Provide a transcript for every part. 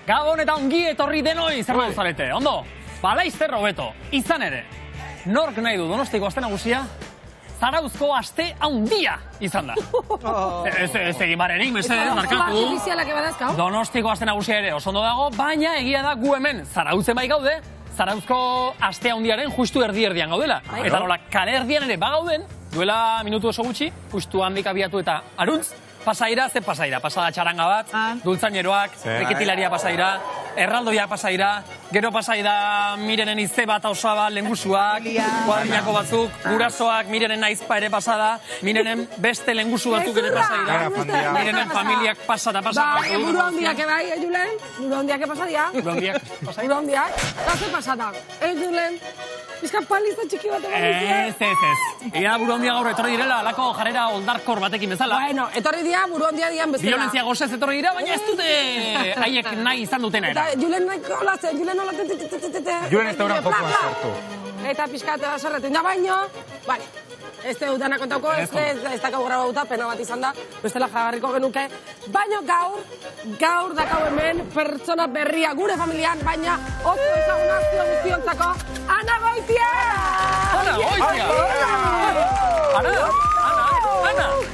Gabon eta ongi etorri denoi zer modu zarete, ondo? Laizter hobeto, izan ere, nork nahi du Donostiko aste nagusia? Zarauzko aste handia izan da. Ez egin barenik, mesedez, markatu. Donostiko aste nagusia ere oso ondo dago, baina egia da gu hemen Zarautzen bai gaude, Zarauzko aste handiaren justu erdi-erdian gaudela. Eta nola, kale erdian ere bagauden, duela minutu oso gutxi, justu handik abiatu eta aruntz, pasaira, ze pasaira, pasada txaranga bat, dultzaineroak, reketilaria pasaira, erraldoiak pasaira, gero pasaira Mirenen izte bat osaba lengusuak, kuadrinako batzuk, gurasoak Mirenen naizpa ere pasada, Mirenen beste lengusu batzuk ere pasaira, Mirenen familiak pasada. Buru handiak ebai, Julen? Buru handiak pasadia? Buru handiak pasaira? Buru handiak? Gaze pasada, Julen? Bizka paliza txiki bat egon Ez. Ia buru handia gaur etorri direla, alako jarrera oldarkor batekin bezala. Bueno, etorri dira buru handia dian bezala. Violentzia gozez etorri dira, baina ez dute haiek nahi izan dutena era. Julen nahi olatzen, Julen olatzen, Julen ez da horan jokoan sartu. Eta pixkatu sarretu da baino, bale. Ez dana kontauko, ez dakau graba bauta, pena bat izan da, bestela jagarriko genuke. Baina gaur dakau hemen pertsona berria gure familian, baina oso ezagunazio guztiontzako, Ana Goitia! Ana Goitia!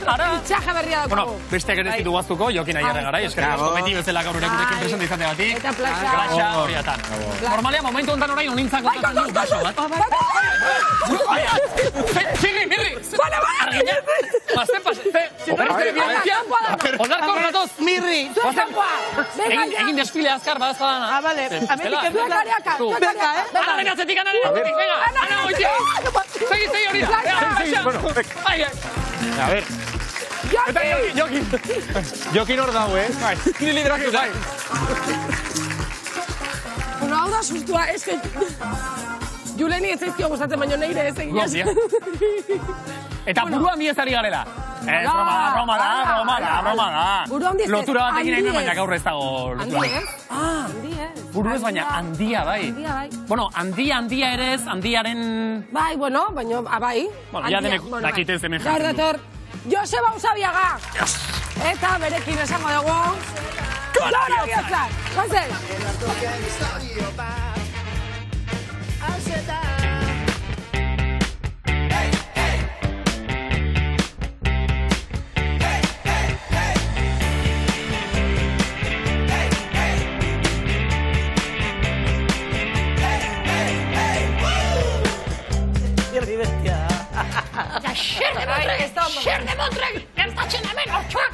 Ara! Itxaje berria dago. Bueno, besteak ere zitu guaztuko, Jokin Aierre garai, eskerrik asko beti bezala gaur gurekin presente izateagatik. Eta plaxa. Plaxa horiatan. Normalia, momentu honetan orain unintzak kontatu dut gaso bat. Txirri, mirri! Argina! Mazten pase! Oldarko horretoz! Mirri! Egin desfile azkar, badaz badana. Ah, vale. Amerika Zuekariaka! Ana atzetik, Ana Goitia! Segi hori da! A ver. Jokin hor dago, Ni lideratu zai. Bueno, hau da sustua, ez que... Juleni ez zaizkio gustatzen, baino neire ez egin. Eta burua miezari garela. Ez, broma da. Lotura batekin nahi baina gaur ez dago lotura. Handi ez? Buru ez baina handia bai. Bueno, handia ere ez, handiaren... Bai, bueno, baina, bai. Bueno, ya denek dakitez hemen jatzen du. Gaur dator, Joseba Usabiaga. Eta berekin esango dugu... Gora biotzak! Gozen! Xer de Motrek, gertatzen hemen, hortxoak!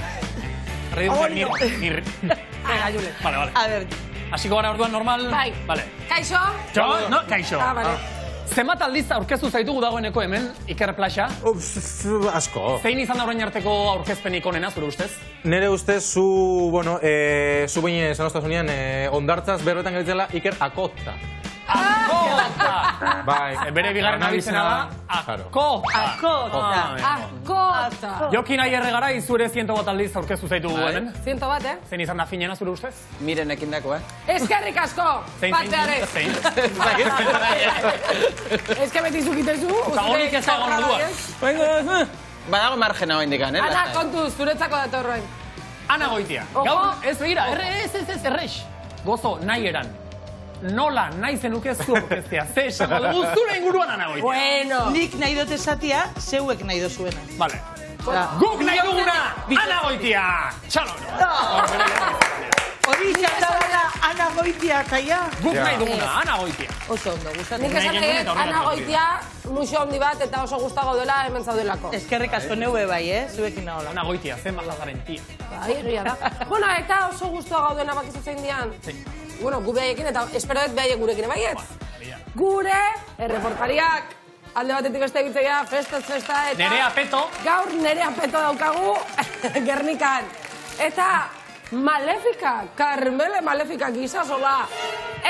Mirri. Venga, Julen. Vale. A ver. Hasiko gara orduan normal? Bai. Vale. Kaixo? No, kaixo. Vale. Zenbat aldiz aurkeztu zaitugu dagoeneko hemen, Iker Plaxa? Asko. Zein izan da orain arteko aurkezpenik onena, zure ustez? Nere ustez, zu baina zanostasunean ondartzaz berbetan gaitzela Iker Akota. Akota! Bai. Bere bigarren abizena da, Akota. Akota. Jokin Aierre garai, zure 100 bat aldiz aurkeztu zaitugu hemen. 100 bat, Zein izan da finena, zure ustez? Mirenekin dako, Eskerrik asko, patzeare. Zein. Ez que beti zukitezu. Eta honik ez dago orduan. Badago margena hoin dikan, Ana, kontuz, zuretzako datorroen. Ana Goitia. Gaur, ez begira, errex. Gozo, nahi eran. Nola nahi zenuke zu orkestea. Ze esango dugu zure inguruan Ana Goitia. Bueno. Nik nahi dut esatia, zeuek nahi dozuena. Vale. Guk nahi duguna, Ana Goitia. Txalo. Hori izan Ana Goitia, kaia. Guk nahi duguna, Ana Goitia. Oso ondo, gustatzen. Nik esan nahi, Ana Goitia, muxo handi bat eta oso gustago dela hemen zaudelako. Eskerrik asko neue bai, zuekin nahola. Ana Goitia, zen bazaren tia. Bai, egia da. Bueno, eta oso gustoa gaudena bakizu zein dian. Bueno, gu behaiekin eta espero dut behaiek gurekin, baiet? Gure, erreportariak, alde batetik beste egitzea, festa eta... Nerea Peto. Gaur Nerea Peto daukagu, Gernikan. Eta Malefika, Carmele Malefika gizazola.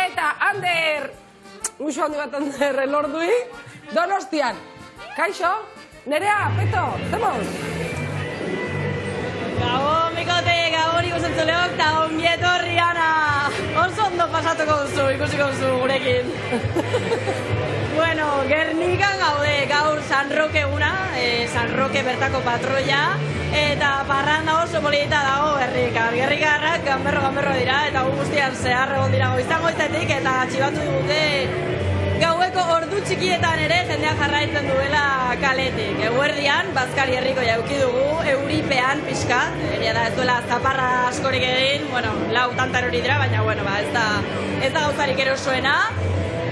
Eta Ander, muxo handi bat Ander elordui, Donostian. Kaixo, Nerea Peto, zemoz? Gabon, bikote, gabon ikusen zuleok, eta ongi etorri, Ana. Oso ondo pasatuko duzu, ikusiko duzu gurekin. Bueno, Gernikan gaude, gaur San Roque eguna, San Roque bertako patroia, eta parranda oso polita dago Gernikan. Gernikarrak ganberro dira, eta gu guztian zehar egon dira goizan goizetik, eta txibatu dute gaueko ordu txikietan ere jendeak jarraitzen duela kaletik. Eguerdian, Bazkari herriko jauki dugu, euripean pixka, egia da ez duela zaparra askorik egin, bueno, lau tantar hori dira, baina bueno, ez da gauzarik erosoena.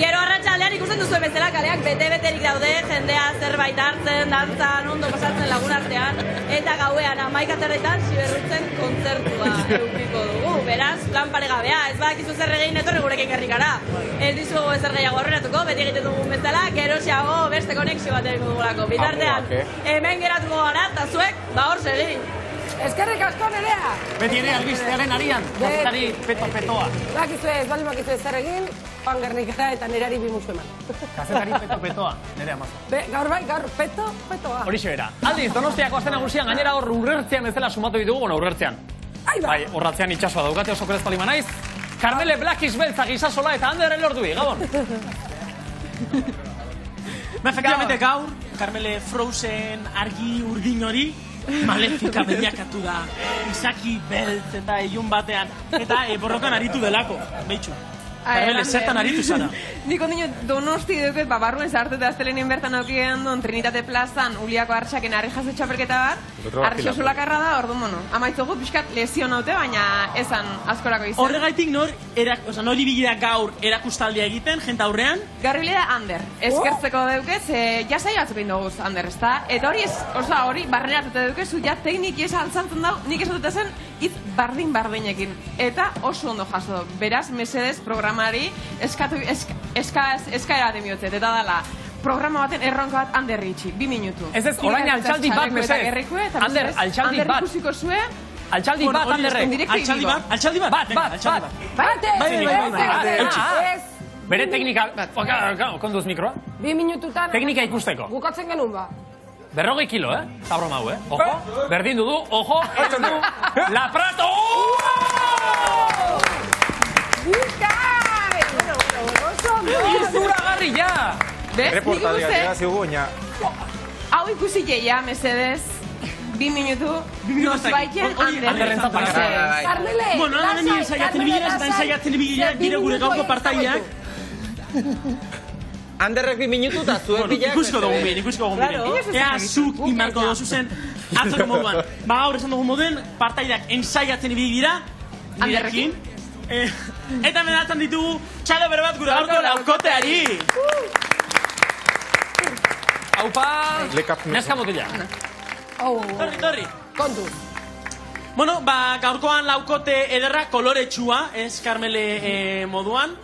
Gero arratsaldean ikusten duzu bezala kaleak bete-beterik daude, jendea zerbait hartzen, dantzan, ondo pasatzen lagun artean, eta gauean 11:00 Ziberrutzen kontzertua edukiko dugu. Beraz, plan paregabea, ez badakizu zer egin etorri gurekin Gernikara. Ez dizugu ezer gehiago aurreratuko, beti egiten dugun bezala, geroxeago beste konexio bat egin dugulako. Bitartean, hemen geratuko gara, eta zuek, hor segin. Eskerrik asko Nerea! Beti ere albistearen arian, kazetari peto-petoa. Ez bali makizue zer egin, Joan Gernikara eta Nereari bimusu eman. Kazetari peto-petoa, Nerea mazo. Gaur bai, gaur petoa. Horixe bera. Aldiz, Donostiako azten nagusian, gainera hor urrertzean bezala sumatu ditugu, bueno, urrertzean. Bai, horratzean itxasoa daukate oso kerez palima naiz. Carmele Blakis beltza gizasola eta Ander Elordui, Gabon. Efectivamente, gaur, Carmele Frozen argi urdin hori, malefika bilakatu da, izaki beltz eta ilun batean, eta borrokan aritu delako, behitxu. Carmele, zertan aritu zara? Nik ondino Donosti duket, barruen zartu eta aztelenien bertan aukidean duen Trinitate plazan Uliako Artxaken harri jaso txapelketa bat, harri solakarra da, ordu mono. Amaitzogu pixkat lesio naute, baina esan askorako izan. Horregaitik nori bilera gaur erakustaldia egiten, jenta aurrean? Gaur bilera Ander, eskertzeko deuket, jasai batzuk egin duguz Ander, ezta? Eta hori barreratute deukezu, ja tekniki ez altzantzen dau, nik esatute zen, hitz bardinekin. Eta oso ondo jaso. Beraz, mesedez programari eskaera baten biotzet, eta dala, programa baten erronka bat Ander itxi, 2 minutu. Ez, orain altxaldi bat, mesedez. Ander, altxaldi bat. Ander ikusiko zue. Altxaldi bat, Anderrek. Altxaldi bat. Bere teknika, konduz mikroa. 2 minututan. Teknika ikusteko. Gukatzen genuen ba. 40 kilo, Zabro mau, Ojo, berdin dudu, ojo, ez du, La Prato! Bizkai! Izura garri, ja! Reportadia, tira zigu, baina... Hau ikusi jeia, mesedez. 2 minutu, nozbaiken Anderrentzat bakarra. Carmele, Bueno, hemen ensaiatzen ibileraz eta ensaiatzen ibileraz gire gure gauko partaideak. Anderrek 2 minutu eta zuek bilak... Ikusko dugu miren. Ea, zuk imarko dozu zen, atzoko moduan. Gaur esan dugu moduen, partaideak ensaiatzen ibili dira, nirekin. Eta menatzen ditugu, txalo bere bat gure gaurko laukoteari. Haupa, neska motila. Torri. Kontu. Bueno, gaurkoan laukote ederra koloretsua, ez Carmele moduan.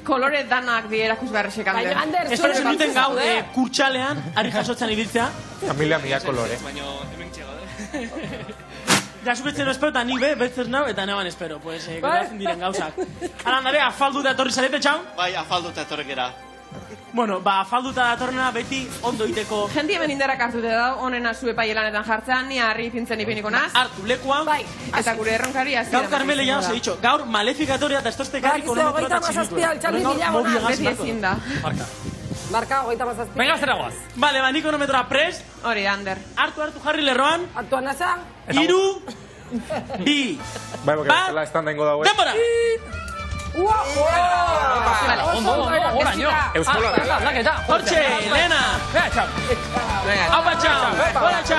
Kolore danak di erakusgarrisek Ander. Ander, Espero zen duten gau kurtsalean, ari jasotzen ibiltzea. Familia mila kolore. Ja, zuketzen espero eta nik betzez nau eta neban espero, pues, geratzen diren gauzak. Arandare, afalduta etorri zarete, txau? Bai, afalduta etorrekera. Bueno, afalduta datorrena beti ondo iteko... Jendi hemen indarrak hartute da, honena zue paielanetan jartzean, ni harri pintzen ipiniko naz. Hartu, lekua. Bai, eta gure erronkari hasi. Gaur Carmele ya os he dicho, gaur malefikatoria eta estozte karri konometro eta txilito. Beti ezin da. Marka, 37. Venga, zeragoaz. Vale, ba, niko nometroa prest. Hori, Ander. Hartu, jarri lerroan. Aktuan naza. 3, 2, Bai, bakera, estanda ingo daue. denbora! Ondo, oraino. Euskola dela. Aldaketa. Hortxe, Lena. Bea, txau. Haupa, txau. Hola, txau.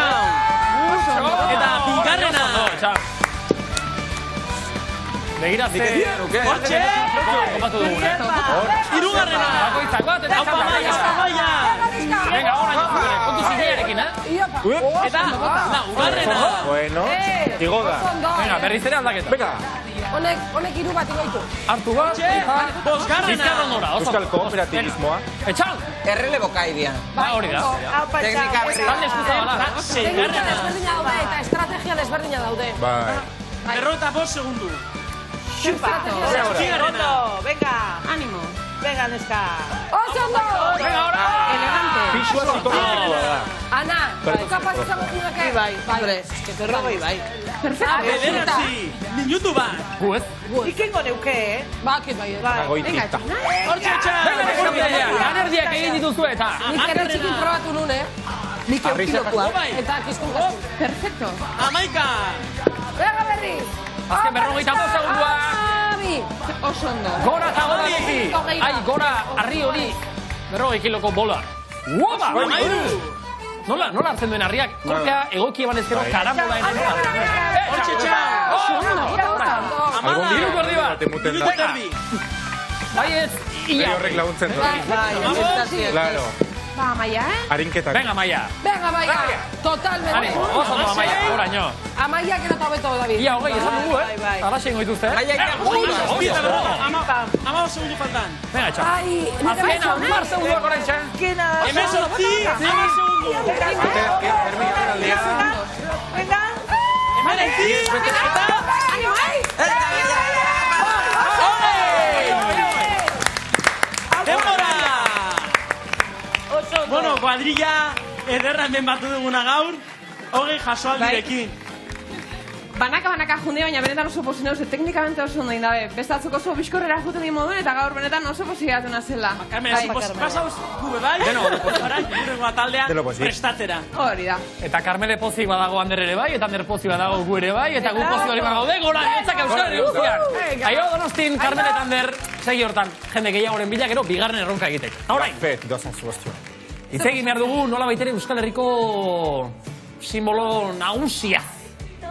Eta bigarrena. Txau. Begira ze... Hortxe. Kopatu dugun, Hirugarrena. Bakoitzak bat eta Haupa, maia. Venga, oraino zure. Kontu zilearekin, Eta, ugarrena. Bueno, igoda. Venga, berriz ere aldaketa. Venga. Honek 3 bat igoitu. Hartu bat, eta... Bosgarrena. Bizkarra ondora, oso. Euskal kooperativismoa. Etxal! Erreleboka idian. Hori da. Teknika berri. Talde eskuza bala. Teknika desberdina daude eta estrategia desberdina daude. Bai. Berrota 5 segundu. Xupato. Bigarrena. Venga. Animo. Venga, neska. Oso ondo! Venga, ahora! Elegante. Pixua psikologikoa da. Ana, tu kapaz izango zinake? Bai, hombre, que berrogei bai. Perfecto. Bederatzi, minutu bat. Gu ez? Ikengo neuke, Bakit bai. Goitita. Hortxe txan. Venga, deskontia, anerdiak egin dituzu eta. Nik ere txikin probatu nune. Nik eukilokoa. Eta kizkun kasu. Perfecto. Amaika. Venga berriz! Azken 45 segundua. Abi! Oso ondo. Gora eta gora bizi. Ai, gora, arri hori. 40 kiloko bola. Uoba! Amairu. Nola hartzen duen harriak? Korka egoki eban ezkero karambola ere. Hortxe txan. Algon Minutu erdi bat. bat emuten Minutu da. eta erdi. Bai ez, Bere ia. horrek laguntzen du. bai. Claro. Ba, Amaia, Harinketak. Venga, Maia. Venga, Amaia! Totalmente. Ani, oso ondo, Maia, oraino. Amaia gero eta hobeto, David. Ia, hogei, esan dugu, Bai, bai. Alaxe ingo dituzte, Maia ikan Hogei, Ama segundu faltan. Venga, txau. Ai, nire Azkena, baitxo, mar segunduak orain txan. Kena. Emezortzi, ama segundu. Venga. Hemeretzi, eta... Denbora! Bueno, kuadrilla ederra hemen batu duguna gaur, hogei jasoaldirekin. Banaka junde, baina benetan oso posi nauz, teknikamente oso ondo indabe. Beste atzuk oso bizkorrera juten din moduen, eta gaur benetan oso posi gatu nazela. Carmen, pasauz gube bai? Orain, gure taldean prestatzera. Hori da. Eta Carmele pozik badago Ander ere bai, eta Ander pozik badago gu ere bai, eta gu pozik hori bagaude, gora, etzak Euskal Herri guztiak. Aio, Donostin, Carmele eta Ander, segi hortan, jende gehiagoren bila, gero, bigarren erronka egitek. Orain, Fet, dozen zugaztio. hitz egin behar dugu nola baitere Euskal Herriko simbolo nagusia.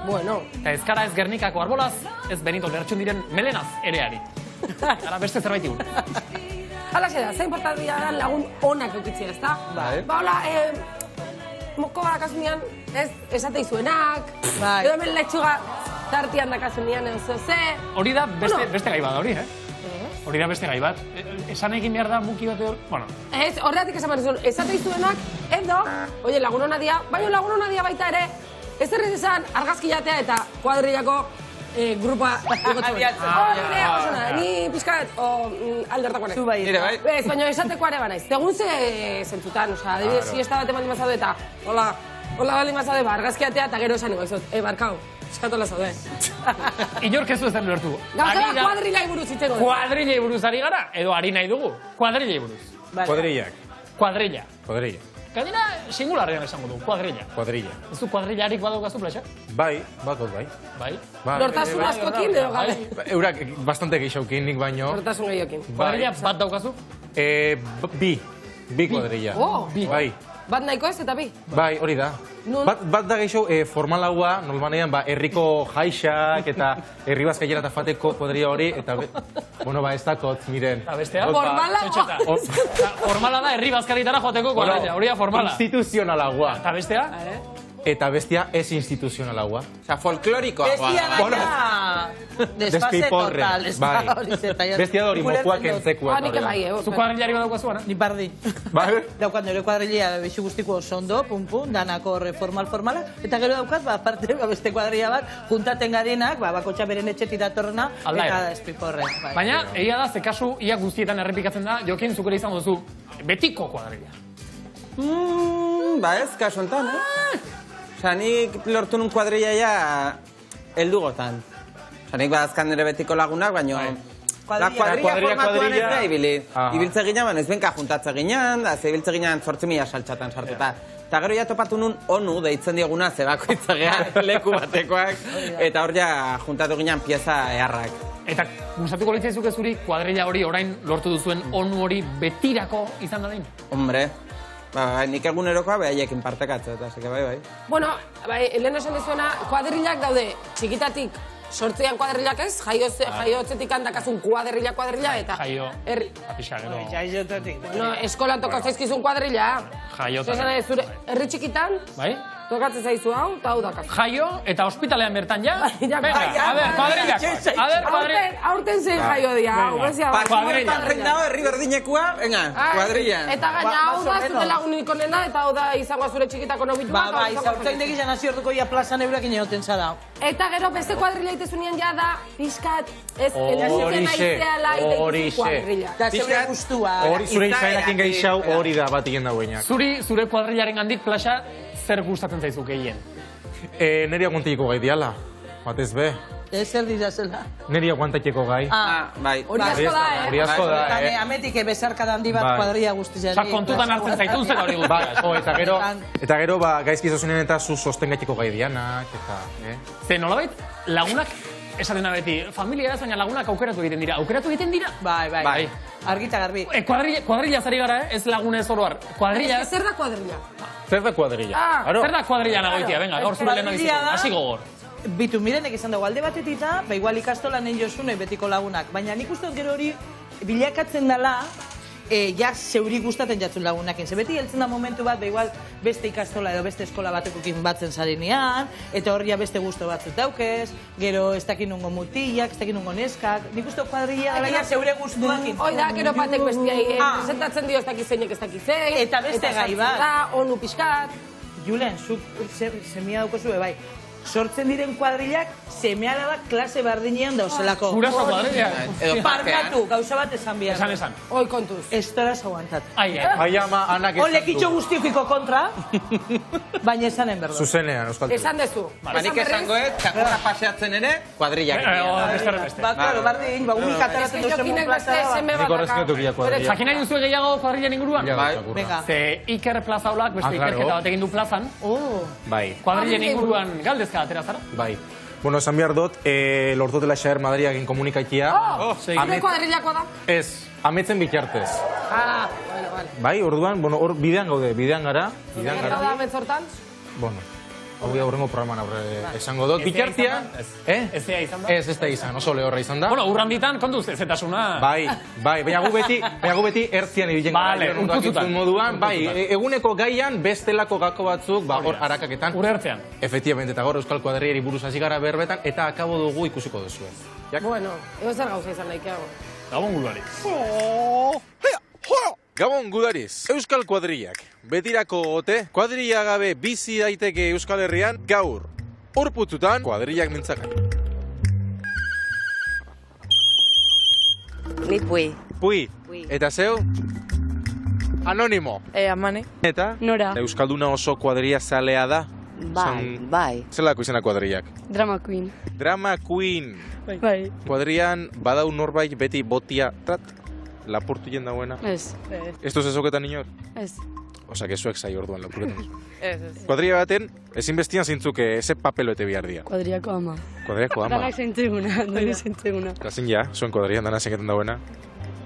Bueno. Eta ez gara ez Gernikako arbolaz, ez Benito Lertxun diren melenaz ereari. Gara beste zerbait igun. Halaxe da, ze importantia da lagun onak eukitzea, ezta? Bai. Ba, hola, moko bakasunean, ez, esate izuenak, Bai. edo hemen letxuga tartian dakasunean edo ze. Hori da beste gai bat, hori, Hori da beste gai bat. Esan egin behar da muki bat hor... Bueno, Ez, horregatik esan behar zuen, esate izuenak, edo, oie, lagun hona dia, baina lagun hona dia baita ere, ez errez esan argazki jatea eta kuadrillako grupa igotzen. Nire, osona, ni pixkat, aldertakoanek. Zu bai. Nire bai. Ez, baina esatekoare banaiz. Segun ze zentzutan, oza, adibidez, siesta bat eman dimazaude eta, hola baldin bazaude, argazki jatea eta gero esan egozot, barkau, eskatola zaude. inork ez du ezen lortu. Gauza da kuadrillai buruz itzeko. Kuadrillei buruz ari gara, edo ari nahi dugu. Kuadrillei buruz. Kuadrillak. Kuadrilla. Kuadrilla. Gainera, singularrean esango du, kuadrilla. Kuadrilla. Ez du kuadrillarik badaukazu, Plexa? Bai, badot bai. Bai. Nortasun askokin edo gabe. Eurak bastante geixaukin nik baino. Nortasun gehiokin. Kuadrilla bat daukazu? Bi kuadrilla. Oh, bi. Bai. Bat nahiko ez eta bi. Bai, hori da. Nun? Bat da geixo formalaua, normalmanean, herriko jaixak eta herri bazkaiera eta fateko kuadrilla hori, eta, bueno, ez dakot, miren. Eta bestea? Formalaua. Formala da, herri bazkaritara joateko kuadrilla, hori da formala. Instituzionalaua. Eta bestea? Eta bestia ez instituzionalaua. Osa, folklorikoa. Bestia da. Desfase Despiporre, total. ez da bai. hori zeta. Bestia da hori mokuak entzekua. Nik bai, Zu kuadrillari badaukazu, ana? Ni bardin. Bai? Daukat nire kuadrilla bexu guztiko oso ondo, pum, danako horre formala, eta gero daukat, aparte, beste kuadrilla bat, juntaten garenak, bakotxa beren etxetik datorrena, Aldaera. eta espiporre. Baina, egia da, ze kasu, ia guztietan errepikatzen da, Jokin, zuk ere izan duzu, betiko kuadrilla. Ba ez, kasu enten, Osa, nik lortu nun kuadrilla ja heldu gotan. Osa, nik badazkan nire betiko lagunak, baina... Kuadrilla formatuan ez da ibili. Ibiltze ginean, ez benka juntatze ginean, da, ze ibiltze ginean 8.000 saltxatan sartuta. Eta gero ja topatu nun onu deitzen dioguna zebako itzagean leku batekoak, eta hor ja juntatu ginean pieza eharrak. Eta gustatuko litzaizuke zuri kuadrilla hori orain lortu duzuen onu hori betirako izan dadin? Hombre, nik egunerokoa behaiekin partekatze, eta zeke bai. Bueno, lehen esan dizuena, kuadrillak daude txikitatik sortzean kuadrillak ez, jaiotzetik handakazun kuadrilla, eta... Jaio, apixa gero. No, eskolan toka zaizkizun kuadrilla. Jaiotan. Zure herri txikitan, Bai? Tokatzen zaizu hau, eta hau dakaz. Jaio eta ospitalean bertan ja. Ja, Venga, a ver, kuadrillak. A ver, kuadrillak. Aurten zein jaio dia, hau, bezia. Parrin dago, herri berdinekua, venga, kuadrilla. Eta gaina hau da, zure lagunik onena, eta hau da izango zure txikitako nobitu bat. Ba, izaurtzain degi janazio orduko ia plazan eurak ineoten zara. Eta gero beste kuadrilla itezunean ja da, pixkat, ez, elaziten aizeala, iteikuzu kuadrilla. Da zeure guztua. Hori zure izainakin gehixau hori da bat igen dauenak. Zure kuadrillaren gandik plaza zer gustatzen zaizu gehien? Neri aguantaiko gai diala, batez be. Zer dira zela. Neri aguantaiko gai. Bai. Hori asko da, Hori asko da, Ametik bezarkada handi bat kuadrilla guztizari. Osa, kontutan hartzen zaitun zer hori guztia. Eta gero, gaizki zauzunen eta zu sostengatiko gai dianak, eta... Ze nolabait, lagunak, esaten da beti, familia ez, baina lagunak aukeratu egiten dira. Aukeratu egiten dira? Bai. Argita garbi. Kuadrilla zari gara, ez lagunez oroar. Kuadrilla... Zer da kuadrilla? Zer da kuadrilla? Zer da kuadrilla nagoitia, venga, gaur zure lehena biziko. Hasi gogor. Bitu, mirenek izan dago, alde batetita, igual ikastolan egin jozunoi betiko lagunak. Baina nik uste dut gero hori bilakatzen dela, ja zeuri gustaten jatzun lagunakin. Ze beti heltzen da momentu bat, igual beste ikastola edo beste eskola batekokin batzen zarenean, eta horria beste gusto batzut daukez, gero ez dakin nungo mutilak, ez dakin nungo neskak. Nik uste kuadrilla gala zeure gustuakin. Hoi da, gero batek bestiai, presentatzen dio ez dakizeinek ez dakizein. Eta beste gai bat. Eta onu pixkat. Julen, zuk semia daukozu bai. Sortzen diren kuadrillak semea alabak klase bardinean dauzelako. Guraso kuadrillak. Parkatu, gauza bat esan behar. Esan. Hoi kontuz. Estoraz aguantat. Ai, ama, anak esan du. Lekitxo guztiokiko kontra, baina esanen berdo. Zuzenean, euskal. Esan dezu. Nik esango ez, txakurra paseatzen ere, kuadrillak. Ba, klaro, bardin, unik ataratzen duzen plazara. Nik horrezketu gila kuadrilla. Jakin nahi duzu gehiago kuadrillan inguruan? Venga. Ze Iker Plazaolak beste ikerketa bat egin du plazan. Bai. Kuadrillen inguruan galdezka atera zara? Bai. Bueno, esan behar dut, lortu dela Xaher Madriakin komunikaitia. Zure kuadrillakoa da? Ez, ametzen bitartez. Bueno. Bai, orduan, bueno, hor bidean gaude, bidean gara. Zer da ametzortan? Bueno, hau da horrengo programan aurre esango dut. Bitartia, Ez izan da? Ez da izan, oso lehorra izan da. Bueno, urranditan, kontuz, zetasuna... Bai, baina gu beti ertzian ibilen Vale, urkutzutan. Moduan, bai, eguneko gaian bestelako gako batzuk, hor harakaketan. Ure ertzean. Efectivamente, eta gaur Euskal Kuadrillari buruz hasi gara berbetan, eta akabo dugu ikusiko duzu. Bueno, ego zer gauza izan daikeago. Gabon gulari. Gabon gudariz, Euskal Kuadrillak. Betirako ote, kuadrilla gabe bizi daiteke Euskal Herrian, gaur. Horputzutan, kuadrillak mintzagai. Ni Pui. Pui, eta zeu? Anonimo. Amane. Eta? Nora. Euskalduna oso kuadrilla zalea da? Bai. Zelako izena kuadrillak? Drama Queen. Drama Queen. Bai. Kuadrillan badau norbait beti botia lapurtu jen dagoena? Ez. Ez duz ezoketan inor? Ez. Osa, que zai orduan lapurretan. Ez. Kuadrilla baten, ezinbestian zintzuk ze papeloete behar dira. Kuadriako ama. Kuadriako ama. Danak zentzeguna, doni zentzeguna. Gazin ja, zuen kuadrillan dana zenketan dagoena.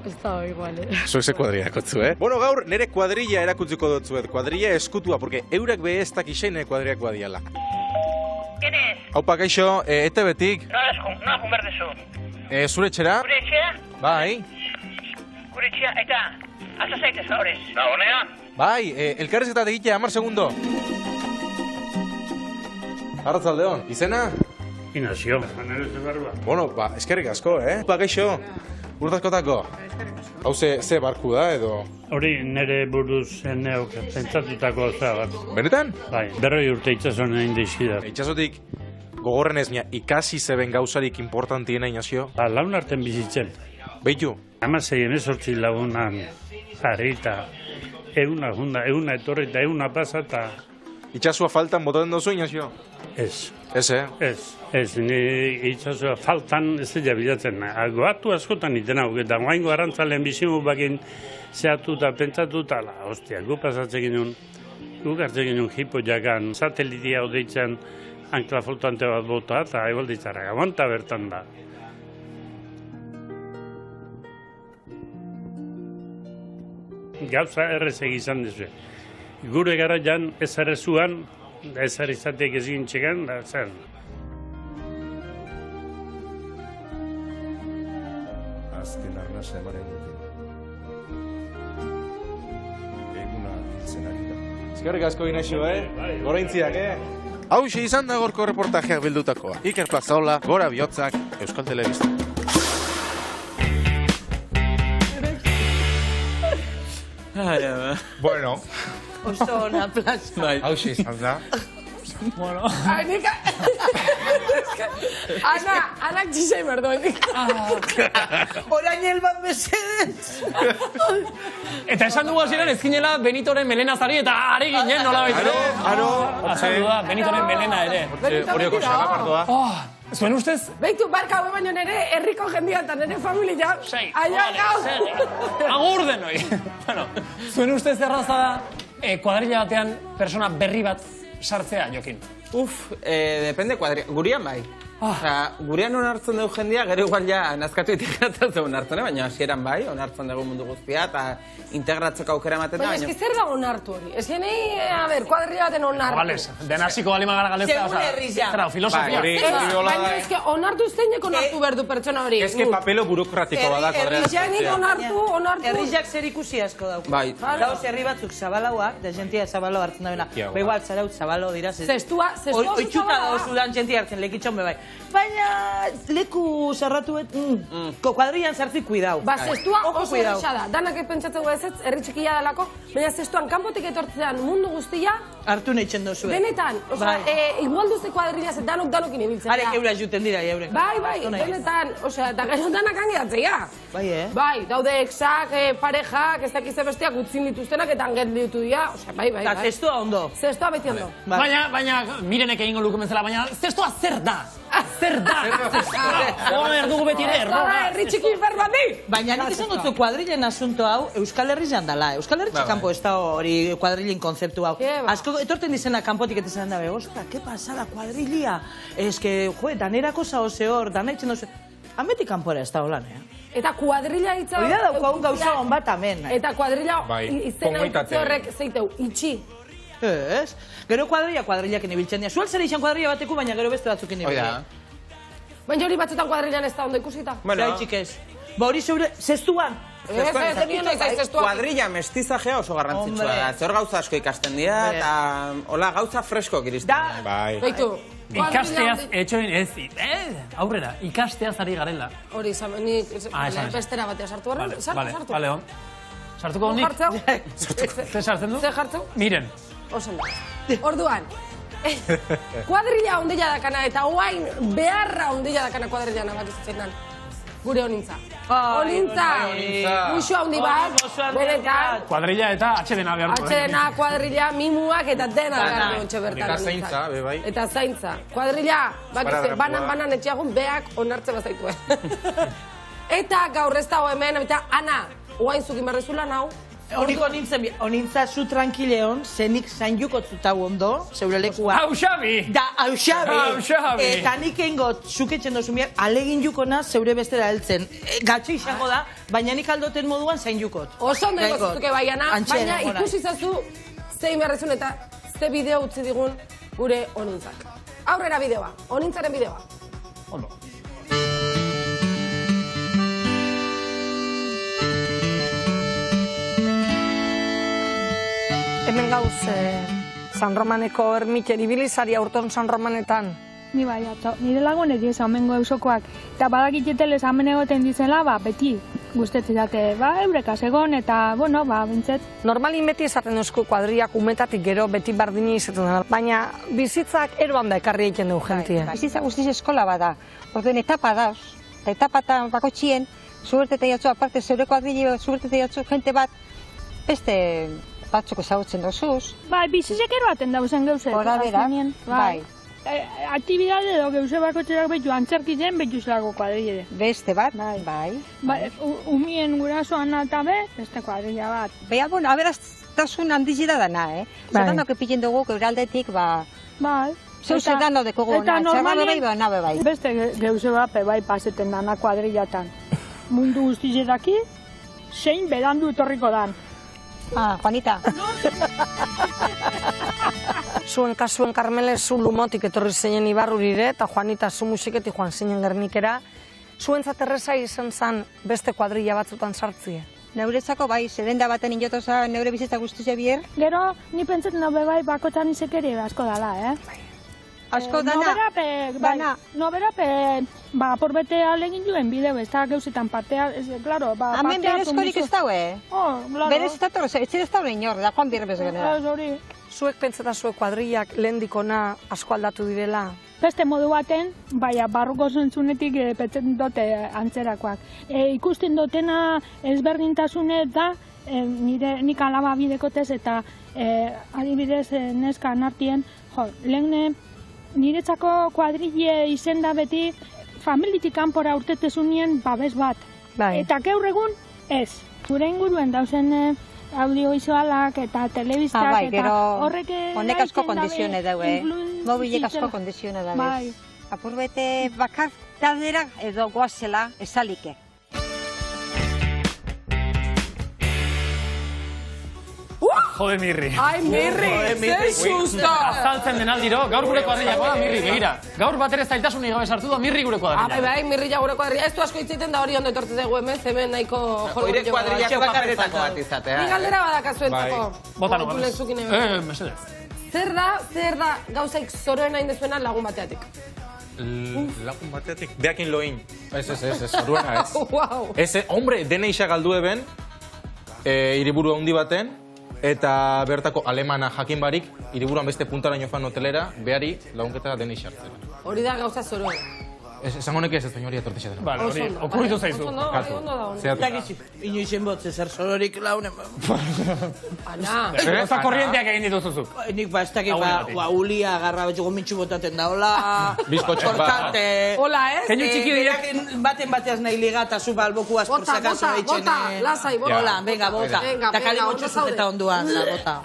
Ez da igual, Zuek ze kuadrilla kotzu, Bueno, gaur nire kuadrilla erakutziko dutzuet. Kuadrilla eskutua, porque eurak be ez dakixein kuadrilla kuadiala. ¿Quién es? Haupa, kaixo, ETB-tik. No, converdezu. Zure etxera? Gure etxea? Bai. Gure etxea, eta, azo zaitez horrez. Da, honea? Bai, elkarrezketat egitea, 10 segundo. Arratzaldeon, izena? Inazio, manero ze barba. Bueno, eskerrik asko, Haupa, kaixo, urtazkotako. Hau ze barku da, edo? Hori nire buruz neok pentsatutako oza bat. Benetan? Bai, 40 urte itxasoan egin dizkida. Itxasotik gogorren ez mia, ikasi zeben gauzarik importantiena, Inazio? Laun arten bizitzen. Beitu? 16 lagunan jarri eta euna etorri eta euna pasa eta... Itxasua faltan botaten dozu, Inazio? Ez. Ez, Ez, ni itxasua faltan ez dira bilatzen. Goatu askotan iten hau, eta guaingo arantzalen bizimu bakin zehatu eta pentsatu eta, ostia, gu pasatzen ginen, gu gartzen ginen hipo jakan, satelitia hau deitzen ankla flotante bat bota, eta egon ditzara, gabonta bertan da. Gauza errezek izan dizu. Gure gara jan ez errezuan, ez errizatek ez gintxegan, da zen. Azken arnasa emaren dute. Eguna hiltzen ari da. Eskerrik asko Inaxo, Goraintziak, Hauxe izan da gorko reportajeak bildutakoa. Iker Plazaola, Gora Bihotzak, Euskal Telebista. Bueno. Oso ona plaza. Hauxe izan da. Bueno. Anak txisei berdoenik. Orain bat mesedez. Eta esan dugu hasieran ezkinela Benitoren melena zari eta ari ginen nola baitu. Azaldu da, Benitoren melena ere. Horioko sagapardoa. Zuen ustez? Beitu, barka hau baino nere, herriko jendia eta nere familia. Aia, gau! Agur denoi. Bueno, zuen ustez erraza da, kuadrilla batean persona berri bat sartzea, Jokin? Depende kuadrilla. Gurian bai. Gurian onartzen dugu jendia, gero igual ja nazkatu itikatzen onartzen, baina hasieran bai, onartzen dugu mundu guztia, eta integratzeko aukera ematen da. Baina eski zer da onartu hori? Ez genei, kuadrilla baten onartu. Gales, den hasiko balima gara galeztea. Segun herria. Zerau, filosofia. Baina eski onartu zeinek onartu berdu pertsona hori. Ez que papelo burokratiko bada kuadrilla. Herriak onartu. Herriak zer ikusi asko dauku. Bai. Gauz herri batzuk zabalauak, da jentia zabalau hartzen da bena. Ba igual, zaraut zabalau dira. Zestua oitxuta dauzudan jentia hartzen lekitxon bebai. Baina leku zarratuet, kuadrillan zartzi kuidau. Ba, zestua oso erresa da. Danak pentsatzen ez, herri txikia dalako, baina zestuan kanpotik etortzean mundu guztia... Hartu nahi txendo zuen. Benetan, osea, igual duze kuadrilla zet danok inibiltzen. Arek eura juten dira, eurek. Bai, benetan, osea, eta gero danak angeatzea. Bai, Bai, daude exak, parejak, ez dakize besteak utzin dituztenak eta anget ditu dira, osea, bai. Eta zestua ondo. Zestua beti ondo. Baina, mirenek egingo lukumen zela, baina zestua zer da? Zer da? Joder, dugu beti ere, herri txiki infermati! Baina nik izango zu kuadrillen asunto hau Euskal Herri dala. Euskal Herri txikampo ez da hori kuadrillen konzeptu hau. Asko etorten dizena kanpotik eta izan dabe, ostra, ke pasada kuadrillia? Ez que, danerako zaoze hor, danaitzen doze... Hametik kanpora ez da holan, Eta kuadrilla hitza... Hori da daukagun gauza hon bat amen. Eta kuadrilla izena utzi horrek zeiteu, itxi. Ez, gero kuadrillakin ibiltzen dira. Zuel zer izan kuadrilla bateku, baina gero beste batzukin ibiltzen. Baina hori batzutan kuadrillan ez da ondo ikusita. Zaitxik ez. Ba hori zeure, zestuan. Kuadrilla mestizajea oso garrantzitsua da. Zer gauza asko ikasten dira, eta hola gauza fresko kiristen. Baitu. Ikasteaz, etxoin ez, aurrera, ikasteaz ari garela. Hori, nik bestera batea sartu barren. Sartu. Bale, on. Sartuko honik? Zer sartzen du? Zer jartzu? Miren. Osen da. Orduan, kuadrilla ondila dakana eta oain beharra ondila dakana kuadrilla nabakizitzen dan. Gure honintza. Honintza! Muxo handi bat, benetan. Kuadrilla eta atxedena behar du. Atxedena, kuadrilla, mimuak eta dena behar du bertan. Eta zaintza, bebai. Eta zaintza. Kuadrilla, banan etxeagun beak onartze bazaitu. Eta gaur ez dago hemen, eta Ana, oain zukin berrezula nau. Horiko onintza zu tranquileon, zenik zainjukotzuta ondo, zeure lekua. Hau Xabi! Da, hau Xabi! Eta nik eingot, zuketzen dozu miak, alegin jukona zeure bestera heltzen. Gatxe izango da, baina nik aldoten moduan zainjukot. Oso ondo egotzutuke baiana, baina ikusi zazu zein berrezun eta ze bideo utzi digun gure onintzak. Aurrera bideoa, onintzaren bideoa. Ondo. Hemen gauz, San Romaneko ermiten ibilizari aurton San Romanetan. Ni bai, nire lagunek ez omengo eusokoak. Eta badakitetelez hamen egoten dizela, beti guztetzen dute, eurekaz egon, eta, bintzet. Normalin beti esaten duzku kuadriak umetatik gero beti bardini izaten da. Baina bizitzak eroan da ekarri egiten dugu jentia. Bizitza guztiz eskola bada, orden etapa dauz. Eta etapatan bakotxien, zubertete jatzu, aparte zeure kuadrille, zubertete jatzu, jente bat, beste batzuk ezagutzen dozuz. Bizitzek eroaten dauzen gauzek. Hora bera, bai. Aktibidade edo gauze bakotxerak betu antzerkitzen betu zelako kuadrille. Beste bat, bai. Umien gurasoan eta beste kuadrilla bat. Baina, aberaztasun handizida dana, Zertan epiten dugu, euraldetik, Bai. Zeuze dano dekogu, txarrado bai, nabe bai. Beste gauze bat, bai, paseten dana kuadrillatan. Mundu guztizedaki, zein bedandu etorriko dan. Juanita. Zuen kasuen Karmele zu lumotik etorri zeinen Ibarrurire, eta Juanita zu musiketik joan zinen Gernikera. Zuen zaterreza izan zen beste kuadrilla batzutan sartzie? Neuretzako bai, zerrenda baten inotoza neure bizitza guztia bier. Gero, ni pentsatzen dabe bai, bakotan izek ere asko dala, Asko dana, Nobera, apur bete alegin duen bideo, ez da geuzetan partea, claro, Hemen berezkorik ez daue. Berez ez dator, etxera ez daure inor, da joan birrebez genera. Zuek pentsata zuek kuadrillak lehendikona asko aldatu direla? Beste modu baten, barruko zentzunetik petzen dute antzerakoak. Ikusten dutena ezberdintasune da, nik alaba bidekotez eta adibidez neska nartien, lehen niretzako kuadrille izen da beti familitik kanpora urtetezunien babes bat. Eta gaur egun ez. Gure inguruen dauzen audiovizualak eta telebistak eta horrek honek asko kondizione daue, mobilek asko kondizione daue. Apur bete bakar taldera edo goazela esalike. Jode, Mirri. Ai, Mirri, zer susto! Azaltzen den aldiro, gaur gure kuadrillakoa da, Mirri, begira. Gaur bat ere zailtasunik gabe sartu da, Mirri gure kuadrilla. Bai, Mirri gure kuadrilla. Ez du asko hitzeiten da hori ondo etortzen zaigu hemen nahiko jolgorri. Oire kuadrillako bakarretako bat izatea. Ni galdera badakazuentzako. Bota no, mesedez. Zer da gauzaik zoroen hain dezuena lagun bateatik? Lagun bateatik? Beakin loin. Ez, zoruena ez. Hombre, dene isa galdu eben, hiriburu handi baten, eta bertako alemana jakin barik, hiriburuan beste puntaraino fan hotelera, behari lagunketa dene isartzen. Hori da gauza zoroen. Esango nek ez hori etortizia dena. Vale, hori, okurritu zaizu. Inoizen botze zer sororik launen. Ana. Eta korrienteak egin dituzuzuk. Nik ez dakit, ulia agarra betxo gomitxu botaten da, hola. Bizkotxo bat. Hola, ez? Keinu txiki direk. Baten bateaz nahi ligata zu balboku azportzaka zo eitzen. Bota, lasai, bota. Hola, venga, bota. Eta kali motxu zuteta onduan, bota.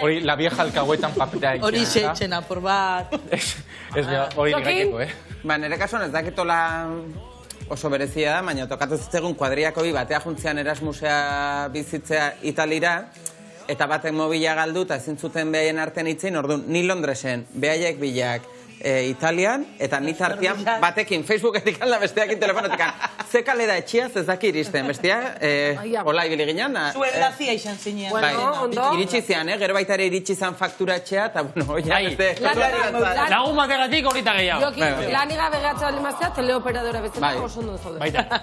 Hori, la vieja alkahuetan papetea eitzen. Hori zeitzen, apur bat. Ez hori ligateko, Ba, nire kasuan ez dakitola oso berezia da, baina tokatu zitzegun kuadriako bi batea juntzean Erasmusea bizitzea Italira, eta batek mobila galdu eta ezin zuten behaien artean itzein, orduan, ni Londresen, behaiek bilak Italian, eta ni zartian batekin Facebooketik alda besteakin telefonetik. Ze kale da etxiaz ez daki iristen, bestia, hola ibili ginen. Zuen lazia izan zinean. Iritsi zian, gero baita ere iritsi zan faktura etxea, eta bueno, ja, beste... Lagun bategatik horita gehiago. Jokin, laniga begatzen bali maztea, teleoperadora bezala oso ondo zaude. Baita.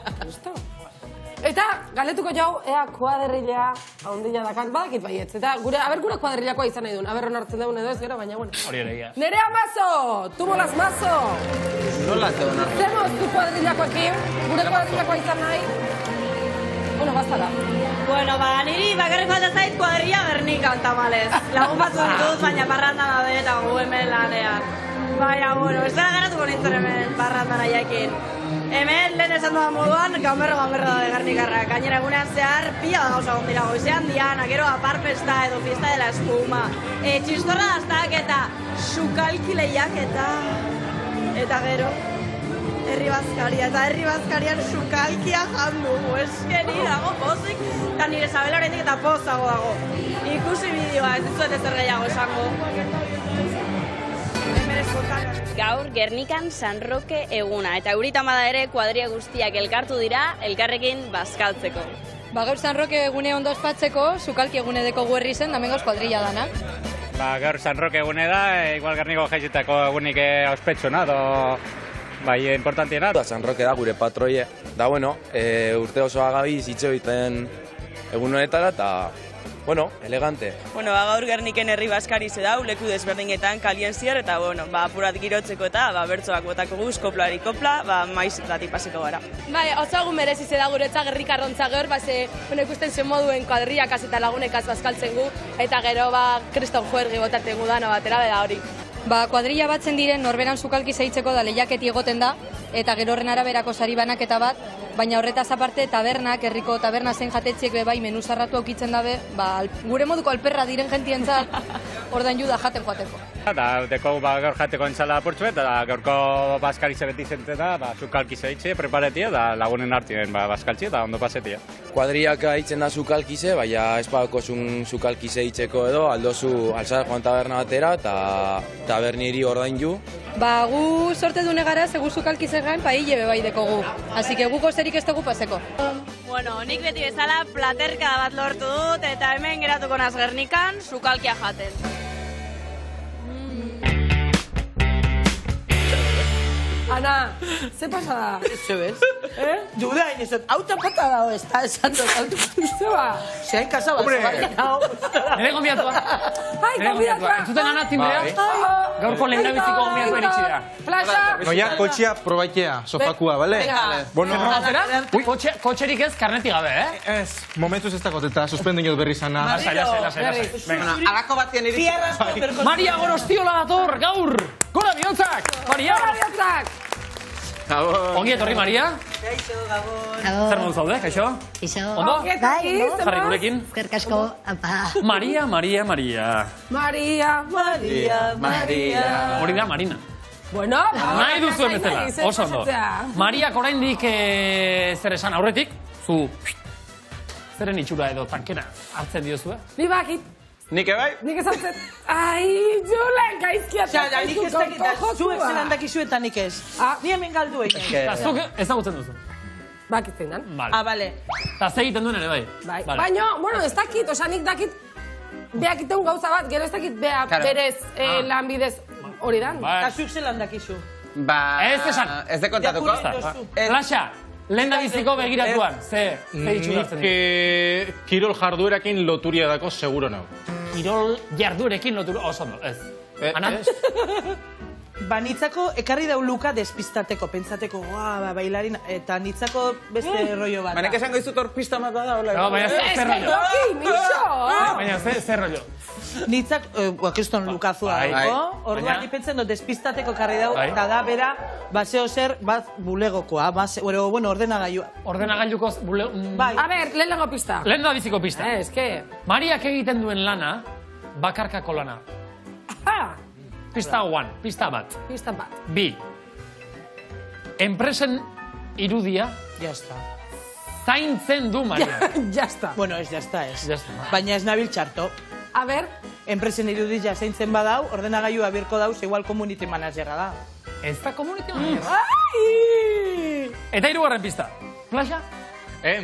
Eta, galetuko jau, ea kuadrilla haundila dakan, badakit baietz. Eta, gure kuadrillakoa izan nahi duen. Aber onartzen dugun edo ez gero, baina bueno. Hori ere, ja. Nerea Mazo! Tu molas Mazo! Nola ze onartzen? Zemoz tu kuadrillakoekin, gure kuadrillakoa izan nahi. Bueno, basta da. Bueno, niri bakarrik falta zait kuadrilla Gernikan, tamalez. Lagun batzu dituz, baina parranda daude eta gu hemen lanean. Baina, bueno, ez da garatuko nintzen hemen parranda nahiakin. Hemen, lehen esan dudan moduan, gaunberro daude Gernikarrak. Gainera egunean zehar, pila da gauza gondira. Goizean diana, gero aparpesta edo fiesta de la espuma. Txistorra daztak eta sukalki lehiak eta gero, herri bazkaria. Eta herri bazkarian sukalkia jandu. Esken dago pozik, eta nire Zabela horretik eta pozago dago. Ikusi bideoa, ez dizuet ezer gehiago esango. Gaur Gernikan San Roke eguna, eta euritamada ere kuadria guztiak elkartu dira, elkarrekin bazkaltzeko. Gaur San Roke egune ondo ospatzeko, sukalki egune deko guerri zen, da mengoz kuadrilla dana. Gaur San Roke egune da, igual Gerniko jaizetako egunik ospetsuna, bai importantiena. San Roke da gure patroie, da bueno, urte osoa gabiz hitz egiten egun honetara, eta bueno, elegante. Bueno, gaur Gerniken herri bazkari ze dau, leku desberdinetan kalien zier, eta bueno, apurat girotzeko eta bertsoak botako guz, koplari kopla, maiz dati pasiko gara. Bai, oso egun merezi ze da guretza Gernikarrontza gaur, ikusten zen moduen kuadriakaz eta lagunekaz bazkaltzen gu, eta gero kriston juergi botaten gu dano batera beda hori. Kuadrilla batzen diren norberan sukalki zeitzeko da lehiaketi egoten da, eta gero horren araberako sari banaketa bat, baina horretaz aparte tabernak, herriko taberna zen jatetziek bai menu zarratu aukitzen dabe, gure moduko alperra diren jentientzat, ordan juda jaten joateko. Da, deko gaur jateko entzala portzu eta gaurko baskarize beti zentzen da, sukalkize itxe, preparetia, da lagunen artien baskaltzi eta ondo pasetia. Kuadriak aitzen da sukalkize, baina espadokozun sukalkize itxeko edo, aldozu alzar joan taberna batera eta taberniri ordain ju. Ba, gu sorte dune gara, zegu sukalkize gain, hile bebai dekogu. Así que gu kosterik ez dugu paseko. Bueno, nik beti bezala platerka bat lortu dut eta hemen geratuko naz Gernikan sukalkia jaten. Ana, ze pasa da? Eso es. Duda, ez auto pata dago, está esando auto. Zeba. Se ha encasado. Hombre. Nere gonbidatua. Ai, gonbidatua. Entzuten Ana timbrea? Gaurko lehendabiziko gonbidatua iritsi da. Flasha. Noia, kotxea probaitea, sofakua, bale? Bueno, kotxerik ez, karnetik gabe, eh? Ez, momentuz ez dakot eta suspendu inot berri zana. Lasai. Alako batien iritsi. Maria Gorostiola dator, gaur! Gora bihotzak! Maria! Gora bihotzak! Ongi etorri, Maria? Kaixo, Gabon. Zer modu zaude, kaixo? Kaixo. Ondo? Bai, Jarri gurekin. Eskerrik asko. Maria. Hori da, Marina. Bueno, nahi duzuen bezala, oso ondo. Mariak oraindik zer esan aurretik, zu zeren itxura edo tankena hartzen diozue? Ni bakit. Nik ebai? Nik ezatzen. Ai, Julen, gaizkiat. Ja, nik ez dakit, zuek zelan dakizu eta nik ez. Ni hemen galdu egin. Eta zuk ezagutzen duzu? Bakitzen dan. Bale. Eta ze egiten duen ere, bai? Baina, bueno, ez dakit, osa nik dakit beak iteun gauza bat, gero ez dakit beak berez lanbidez hori dan. Eta zuk zelan dakizu? Ba... Ez esan. Ez de kontatuko. Lasha, lehen da biziko begiratuan, ze itxuratzen dut. Nik kirol jarduerakin loturia dako seguro nau. Kirol jarduerekin lotura, oso ondo, ez. Ana? Ba, nitzako ekarri dau luka despistateko, pentsateko, bailarin, eta nitzako beste rollo bat. Baina esango izut hor pista mata da, hola. No, baina zer rollo. Baina zer rollo. Nitzak, kriston lukazua dago, orduan nipentzen dut despistateko karri dau, eta da bera, baseo zer, bat bulegokoa, bueno, ordenagailua. Ordenagailuko Bai. A ber, lehenengo pista. Lehen da biziko pista. Eske. Mariak egiten duen lana, bakarkako lana. Pista 1, pista bat. Pista bat. 2. Enpresen irudia. Ya está. Zaintzen du, Maria. Ya está. Bueno, ez ya está, ez. Baina ez nabil txarto. A ber. Enpresen irudia zaintzen badau, ordenagailua birko dauz, igual community managera da. Ez da community managera. Eta 3. pista. Flasha? Hemen,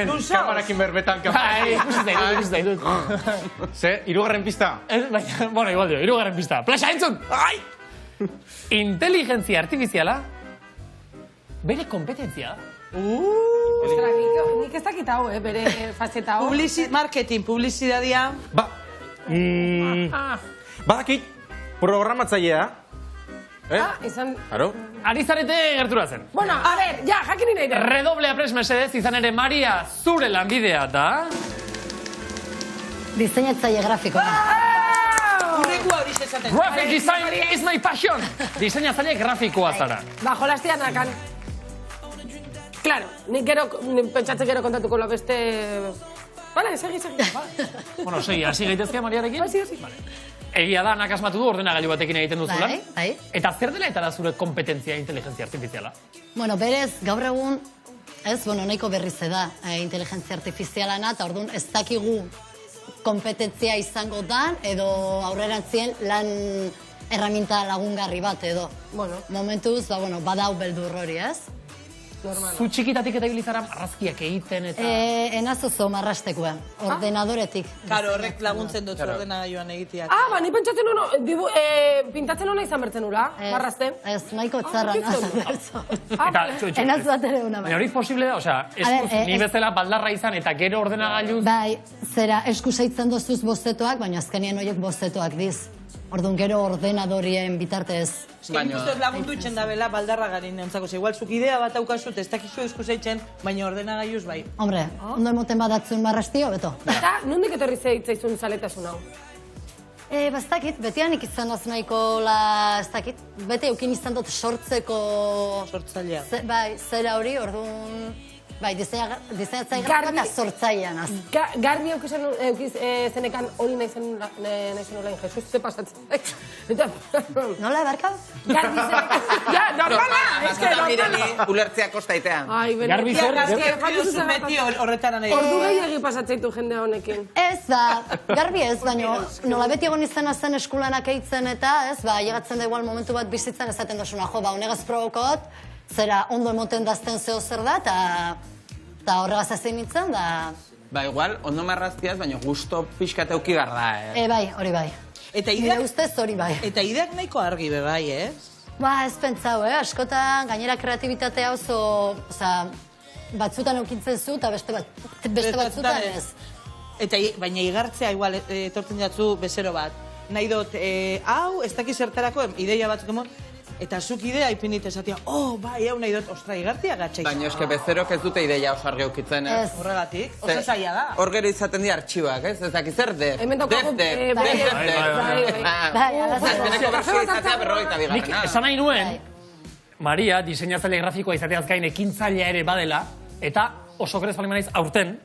kamarakin berbetan ikusi zaitut. Ze, 3. pista? Bueno, igual dio, 3. pista. Flasha, entzun! Inteligentzia artifiziala bere kompetentzia. Ostras, nik ez dakit hau, bere faceta hau. Marketing, publizidadia. Badakit, programatzailea. Izan... Aro? Ari zarete gerturatzen. Bueno, a ver, ja, jakin nahi da. Redoblea pres mesedez, izan ere Maria zure lanbidea da... Diseinatzaile grafikoa. Urrekua hori zezaten. Graphic design is my passion! Diseinatzaile grafikoa zara. Ba, jolastian akan. Claro, nik gero, pentsatzen gero kontatuko la beste... Vale, segi. Bueno, segi, hasi gaitezke Mariarekin? Bai, sí. Egia da, anak asmatu du ordenagailu batekin egiten duzu lan. Bai. Eta zer dela eta da zure kompetentzia inteligentzia artifiziala? Bueno, berez, gaur egun, nahiko berrize da inteligentzia artifizialana, eta orduan ez dakigu kompetentzia izango dan, edo aurrerantzien lan erraminta lagungarri bat, edo. Momentuz, badau beldur hori, ez? Zu txikitatik eta ibilizara marrazkiak egiten eta... Enaz oso marrastekoa, ordenadoretik. Karo, horrek laguntzen dut ordenagailuan egiteak. Ni pentsatzen uno, pintatzen hona izan bertzen ula, marrazten. Ez, nahiko txarra enaz bat ere una. Baina hori posible da, osea, ni bezala baldarra izan eta gero ordenagailuz... Bai, zera, eskusaitzen dozuz bozetoak, baina azkenien horiek bozetoak diz. Orduan gero ordenadorien bitartez. Nik uste lagundu itxen da bela baldarra garen neontzako. Igual zuk idea bat haukazut, ez dakizu eskusaitzen, baina ordenagailuz bai. Hombre, ondo emoten badatzun marrastio, beto. Eta, nondik etorri zeitzaizun zaletasun hau? Ez dakit, betianik izan az nahiko ez dakit. Beti eukin izan dut sortzeko... Sortzailea. Bai, zera hori, orduan... Bai, diseinatzaile grafikoa eta sortzailean az. Garbi eukiz zenekan hori nahi zen olain, Jesus, ze pasatzen. Nola, barka? Garbi zenekan. Ja, normala! Askotan ulertzea kostaitean. Garbi zer? Horretara nahi. Ordu gehiagi pasatzeitu jende honekin. Ez da, garbi ez, baina nola beti egon izena zen eskulanak eitzen eta, ez, llegatzen da igual momentu bat bizitzan ezaten dosuna, honegaz probokot, zera ondo emoten dazten zeo zer da, eta horregaz ezin nintzen, da... Ba, igual, ondo marraztiaz, baina gusto pixkat euki behar da, Bai, hori bai. Eta ideak ustez hori bai. Eta ideak nahiko argi be bai, Ba, ez pentsau, askotan, gainera kreatibitatea oso, batzutan eukitzen zu, eta beste batzutan ez. Eta baina igartzea igual etortzen jatzu bezero bat. Nahi dut, hau, ez dakiz zertarako, ideia batzuk emon, eta zuk idea ipinit esatia, bai, hau nahi dut, ostra, igartzea gatxa izan. Baina eske bezerok ez dute ideia oso argi eukitzen, ez? Horregatik, oso zaila da. Hor gero izaten di artxiboak, ez? Ez dakiz zer def. Nik esan nahi nuen, Maria, diseinatzaile grafikoa izateaz gain ekintzailea ere badela, eta oso grez bali manaiz aurten,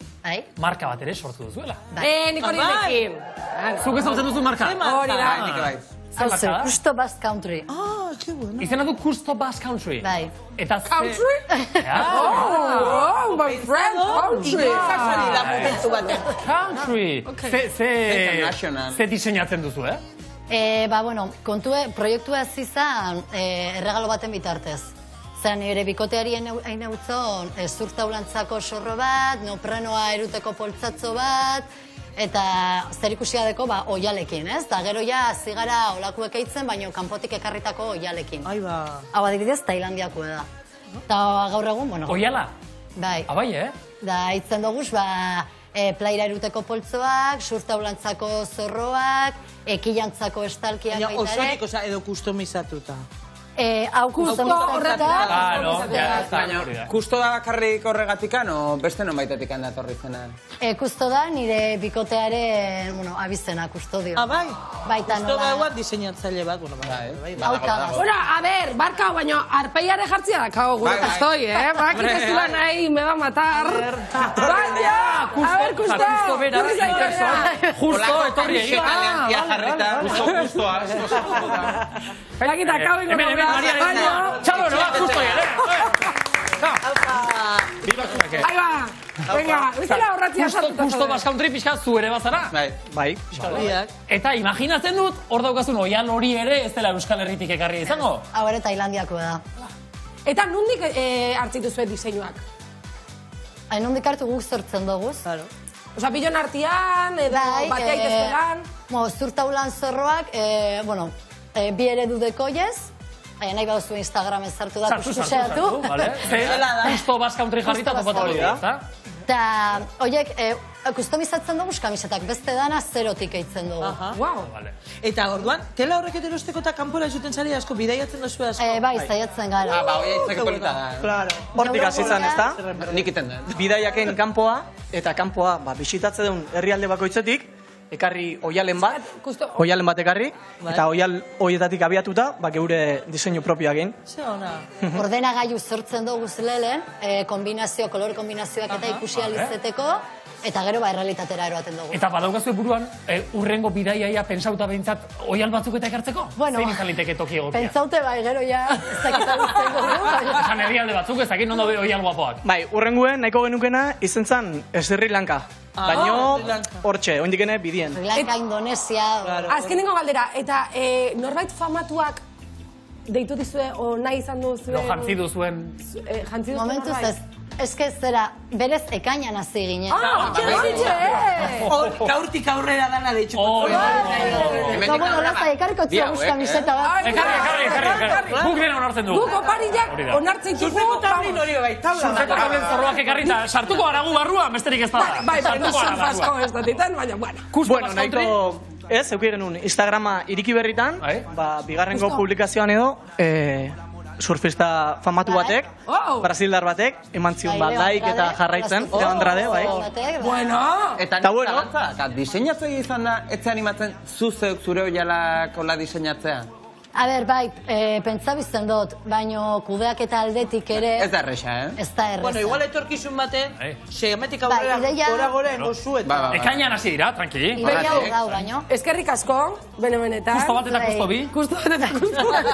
marka bat ere sortu duzuela. Nik hori nekin. Zuk ezagutzen duzu marka? Hori da. Hauze, Custo Basque Country. Que bueno. Izena du Custo Basque Country. Bai. Eta Country? My friend, country. Country. Ze diseinatzen duzu, Bueno, proiektua ez izan erregalo baten bitartez. Zer, nire bikoteari hain eutzon zurtaulantzako sorro bat, noprenoa eruteko poltsatzo bat, eta zer ikusia deko, oialekin, ez? Da gero ja zigara olakuek eitzen, baina kanpotik ekarritako oialekin. Hau adibidez, Tailandiako da. Eta gaur egun, bueno... Oiala? Bai. Abai, Da, eitzen doguz, plaira eruteko poltzoak, surtaulantzako zorroak, ekilantzako estalkiak baita ere. Baina osorik, edo kustomizatuta. Hau kustomizatuta. Baina, kusto da bakarrik horregatikan, o beste non baitetikan datorri zena? Kusto da nire bikotearen, abizena, kustodio. Bai? Baita nola. Kusto da eguat diseinatzaile bat, bai. Bueno, a ver, barka, baina arpeiare jartzia da, kago gure kustoi, Bakit ez dula nahi, me va matar. Baina, a ver, kusto. Kusto bera, justo, etorri egia. Kustoa, Bakita, kau ingo Hemen, Maria, txalo, no, justo Ahí va, venga, bizela horratzia sartuta. Justo Basque Country pixka zu ere bazara. Bai. Eta imaginatzen dut, hor daukazun oial hori ere ez dela Euskal Herritik ekarri izango. Hau ere Tailandiako da. Eta nondik hartzitu zuen diseinuak? Nondik hartu guk sortzen doguz. Osa, bilon artian, edo batea itezperan? Zurtaulan zorroak, bi eredu dekoiez, nahi baduzu Instagram ezartu da, kustuseatu. Justo Basque Country jarrita topatu hori da. Eta, horiek, kustomizatzen dugu kamisetak, beste dana zerotik eitzen dugu. Eta orduan, tela horrek eterosteko eta kanpora zuten zari asko, bidaiatzen duzu asko? Bai, zaiatzen gara. Hori aitzake polita da. Hortik azitzen, ez da? Nik iten da. Bidaiaken kanpoa, eta kanpoa bisitatze duen herrialde bakoitzetik, ekarri oialen bat ekarri, eta oial horietatik abiatuta, geure diseinu propioa egin. Ordenagailu sortzen dugu lehen, kolore kombinazioak eta ikusi alizeteko, eta gero errealitatera eroaten dugu. Eta badaukazu buruan, urrengo bidaiaia pentsauta behintzat oial batzuk eta ekartzeko? Zein izan liteke toki egokia? Pentsaute gero ja, ez dakitzen dugu. Esan herrialde batzuk, ez dakit non daude oial guapoak. Bai, urrenguen nahiko genukena izen zan Sri Lanka. Baino, hortxe, oindikene bidien. Sri Lanka, Indonesia... Azkenengo galdera, eta norbait famatuak deitu dizue, o nahi izan duzuen... No, jantzi duzuen... Momentuz ez, eske zera, berez ekainan hasi ginen. Gaurtik aurrera dana deitxu. Bueno, laza, ekarriko txua kamiseta bat. Ekarri. Guk dena onartzen dugu. Guk opariak onartzen dugu. Zurteko tablin hori bai, tabla. Zurteko tablin zorroak ekarrita, sartuko aragu barruan, besterik ez da. Bai, nizun fasko ez datitan, baina, bueno. Bueno, nahiko... Ez, euki genuen Instagrama iriki berritan, bigarrengo publikazioan edo, surfista famatu batek, brasildar batek, eman zion like eta jarraitzen, Andrade, bai. Bueno! Eta nik diseinatze izan da, etxe animatzen zuzeuk zure oialak hola diseinatzea? A ber, bai, pentsabizten dut, baino kudeak eta aldetik ere... Ez da erresa, Ez da erresa. Bueno, igual etorkizun bate, segemetik aurrera gora engozu eta... Ekainan hasi dira, tranqui. Ideia hau gau, baino. Eskerrik asko, bene-benetan. Kusto bat eta kusto bi. Kusto bat eta kusto bat.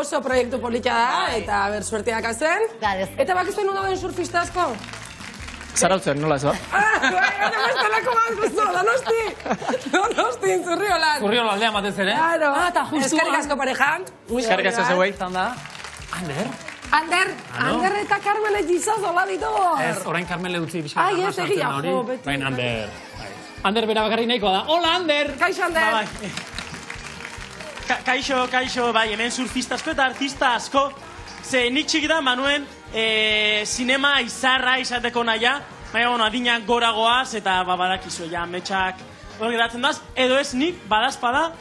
Oso proiektu polita da, eta ber, suerteak azen. Eta bakizuen nu dauden surfista asko? Zarautzen, nola ez ba? Estelako bat guztu, Donosti, Zurriolan. Zurriolan aldea matez ere. Claro. Eta justu. Eskerrik asko parejan. Eskerrik asko zeuei. Ander eta Carmen egizaz hola ditu. Ez, orain Carmen leutzi bizka. Ai, ez egia, jo, beti. Baina Ander. Ander bera bakarri nahikoa da. Hola, Ander! Kaixo, Ander! Kaixo, bai, hemen surfista asko eta artista asko. Ze nik txikitan manuen sinema izarra izateko naia, baina, bueno, adinak gora goaz eta badakizu, ja, metxak hor geratzen daz, edo ez nik, badazpada,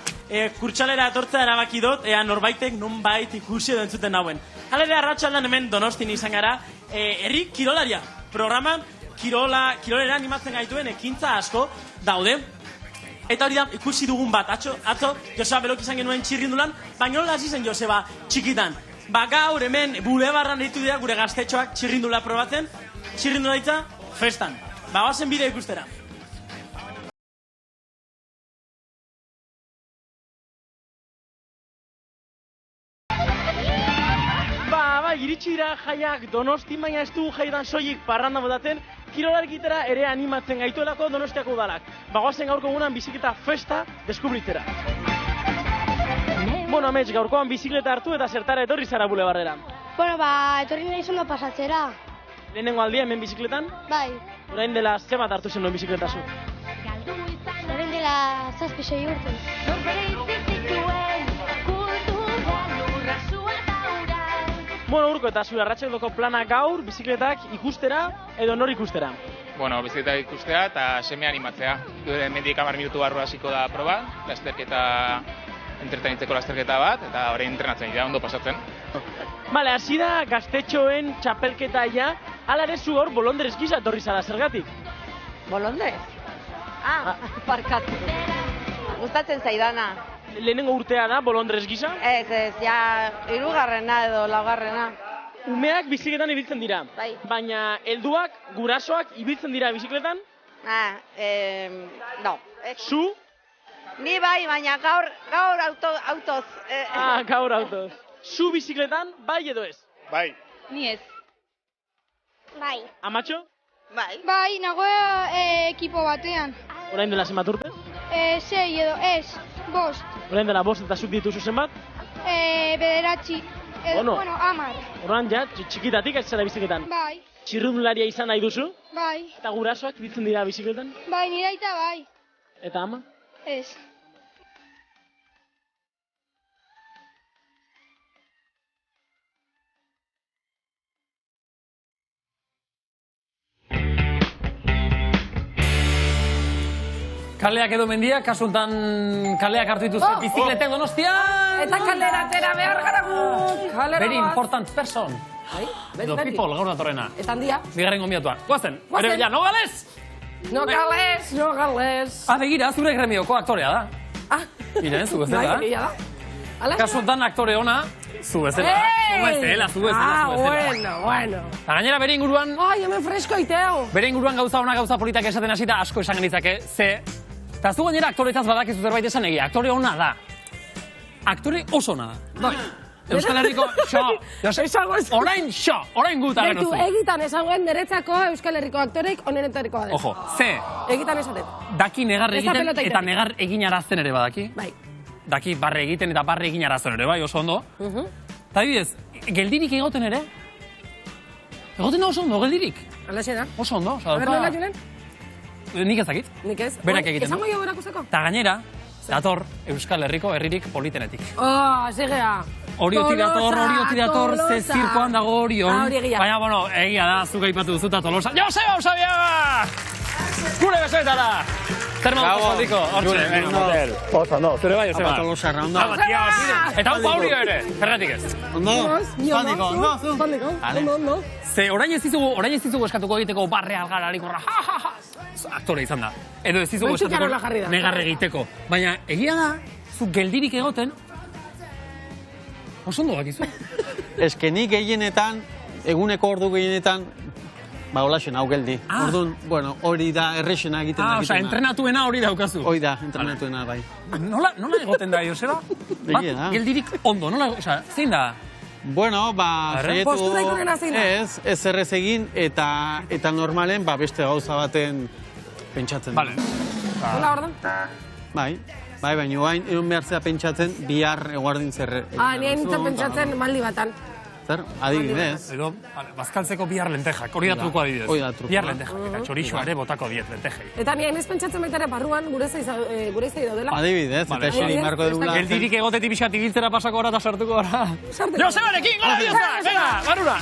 kurtsalera etortzea erabaki dut, ea norbaitek nonbait ikusi edo entzuten nauen. Halere, arratsaldean hemen Donostin izan gara, herri kirolaria, programan kirolera animatzen gaituen ekintza asko daude, eta hori da, ikusi dugun bat, atzo, Joseba Belok izan genuen txirrindulan, baina nola hasi zen Joseba txikitan. Gaur hemen bulebarran ditu dira gure gaztetxoak txirrindula probatzen, txirrindula ditza festan. Bagoazen bidea ikustera. Bai, iritsi dira jaiak Donosti, baina ez dugu jaidan soilik parranda botatzen, kirolarikitera ere animatzen gaituelako Donostiako udalak. Bagoazen gaurko egunan biziketa festa deskubritzera. Bueno, amets, gaurkoan bizikleta hartu eta zertara etorri zara bulebarrera. Bueno, etorri nahi zondo pasatzera. Lehenengo aldia hemen bizikletan? Bai. Orain dela zenbat hartu zen duen bizikleta zu? Orain dela 7-6 urte. Bueno, urko eta zure arratsaldoko plana gaur, bizikletak ikustera edo nor ikustera? Bueno, bizikletak ikustea eta seme animatzea. Hemendik 10 minutu barru hasiko da proba, entretenitzeko lasterketa bat, eta orain entrenatzen dira, ondo pasatzen. Bale, hasi da gaztetxoen txapelketa ja, hala ere zu gaur bolondrez gisa etorri zara, zergatik? Bolondrez? Parkatu. Gustatzen zaidana. Lehenengo urtea da, bolondrez gisa? Ez, ja, 3. edo 4. Umeak bizikletan ibiltzen dira. Bai. Baina helduak, gurasoak ibiltzen dira bizikletan? No. Zu? Ni bai, baina gaur autoz. Gaur autoz. Zu bizikletan, bai edo ez? Bai. Ni ez. Bai. Amatxo? Bai. Bai, nagoa ekipo batean. Orain dela zenbat urte? 6 edo, 5. Orain dela 5 eta zuk dituzu zenbat? 9. Bueno, 10. Orain ja, txikitatik ez zara bizikletan? Bai. Txirrindularia izan nahi duzu? Bai. Eta gurasoak ibiltzen dira bizikletan? Bai, nire aita bai. Eta ama? Ez. Kaleak edo mendiak, kasuntan kaleak hartu dituzte bizikletek Donostian! Eta kaleratera behar gara guk! Very important person. Edo people, gaur datorrena. Eta handia? Bigarren gombiatuan. Guazen, ere bila, no gales! No gales! Begira, zure gremioko aktorea da. Miren, zu bezala. Bai, egia da. Kasuntan aktore ona, zu bezala. Zu bezala. Bueno. Eta gainera bere inguruan... Ai, hemen fresko iteo. Bere inguruan gauza ona, gauza politak esaten hasita asko esan genitzake, ze... Eta zu gainera aktoretzaz badakizu zerbait esan egia. Aktore ona da. Aktore oso ona da. Euskal Herriko, orain guta gero zu. Egitan esangoen niretzako Euskal Herriko aktorek onenetarikoa da. Ojo, ze... Egitan esaten. Daki negar egiten eta negar egin arazten ere badaki. Bai. Daki barre egiten eta barre egin arazten ere, bai, oso ondo. Eta bidez, geldirik egoten ere? Egoten da oso ondo, geldirik. Alaxe da. Oso ondo. Bernoela, Julen? Nik ezakit. Nik ez. Berak egiten du. Esango jo berakuzeko? Eta gainera, dator Euskal Herriko herririk politenetik. Segea. Horioti dator, ze zirkoan dago Orion. Baina, bueno, egia da, zuk aipatu duzu eta Tolosa. Joseba Osabiaga! Gure besoetara! Zer maute saldiko? Hortxe, oso, no, zure bai, Joseba. Tolosa, raunda. Eta hau Paurio ere, zergatik ez. Ondo. Ze orain ez dizugu eskatuko egiteko barre algararik horra, aktore izan da. Edo ez dizugu eskatuko negar egiteko. Baina egia da, zu geldirik egoten, oso ondo bakizu. Eske nik gehienetan, eguneko ordu gehienetan, ba, holaxen, hau geldi. Orduan, bueno, hori da errexena egiten da. Osa, entrenatuena hori daukazu. Hori da, entrenatuena, bai. Nola egoten da, Joseba? Geldirik ondo, nola, osa, zein da? Bueno, ba, ez errez egin, eta normalen, ba, beste gauza baten pentsatzen. Vale. Nola ordan? Bai, baina guain, egon behartzea pentsatzen, bihar eguardin zer. Nien nintzen pentsatzen maldi batan. Zer, adibidez. Edo, bazkaltzeko bihar lentejak, hori da truko adibidez. Hori da truko. Bihar lentejak, eta txorixoa ere botako diet lentejei. Eta nien ez pentsatzen baita ere barruan gure zei daudela. Adibidez, eta eseri marko dugula. Geldirik egotetik pixat ibiltzera pasako gara eta sartuko gara. Josebarekin, gara diosa! Venga, barura!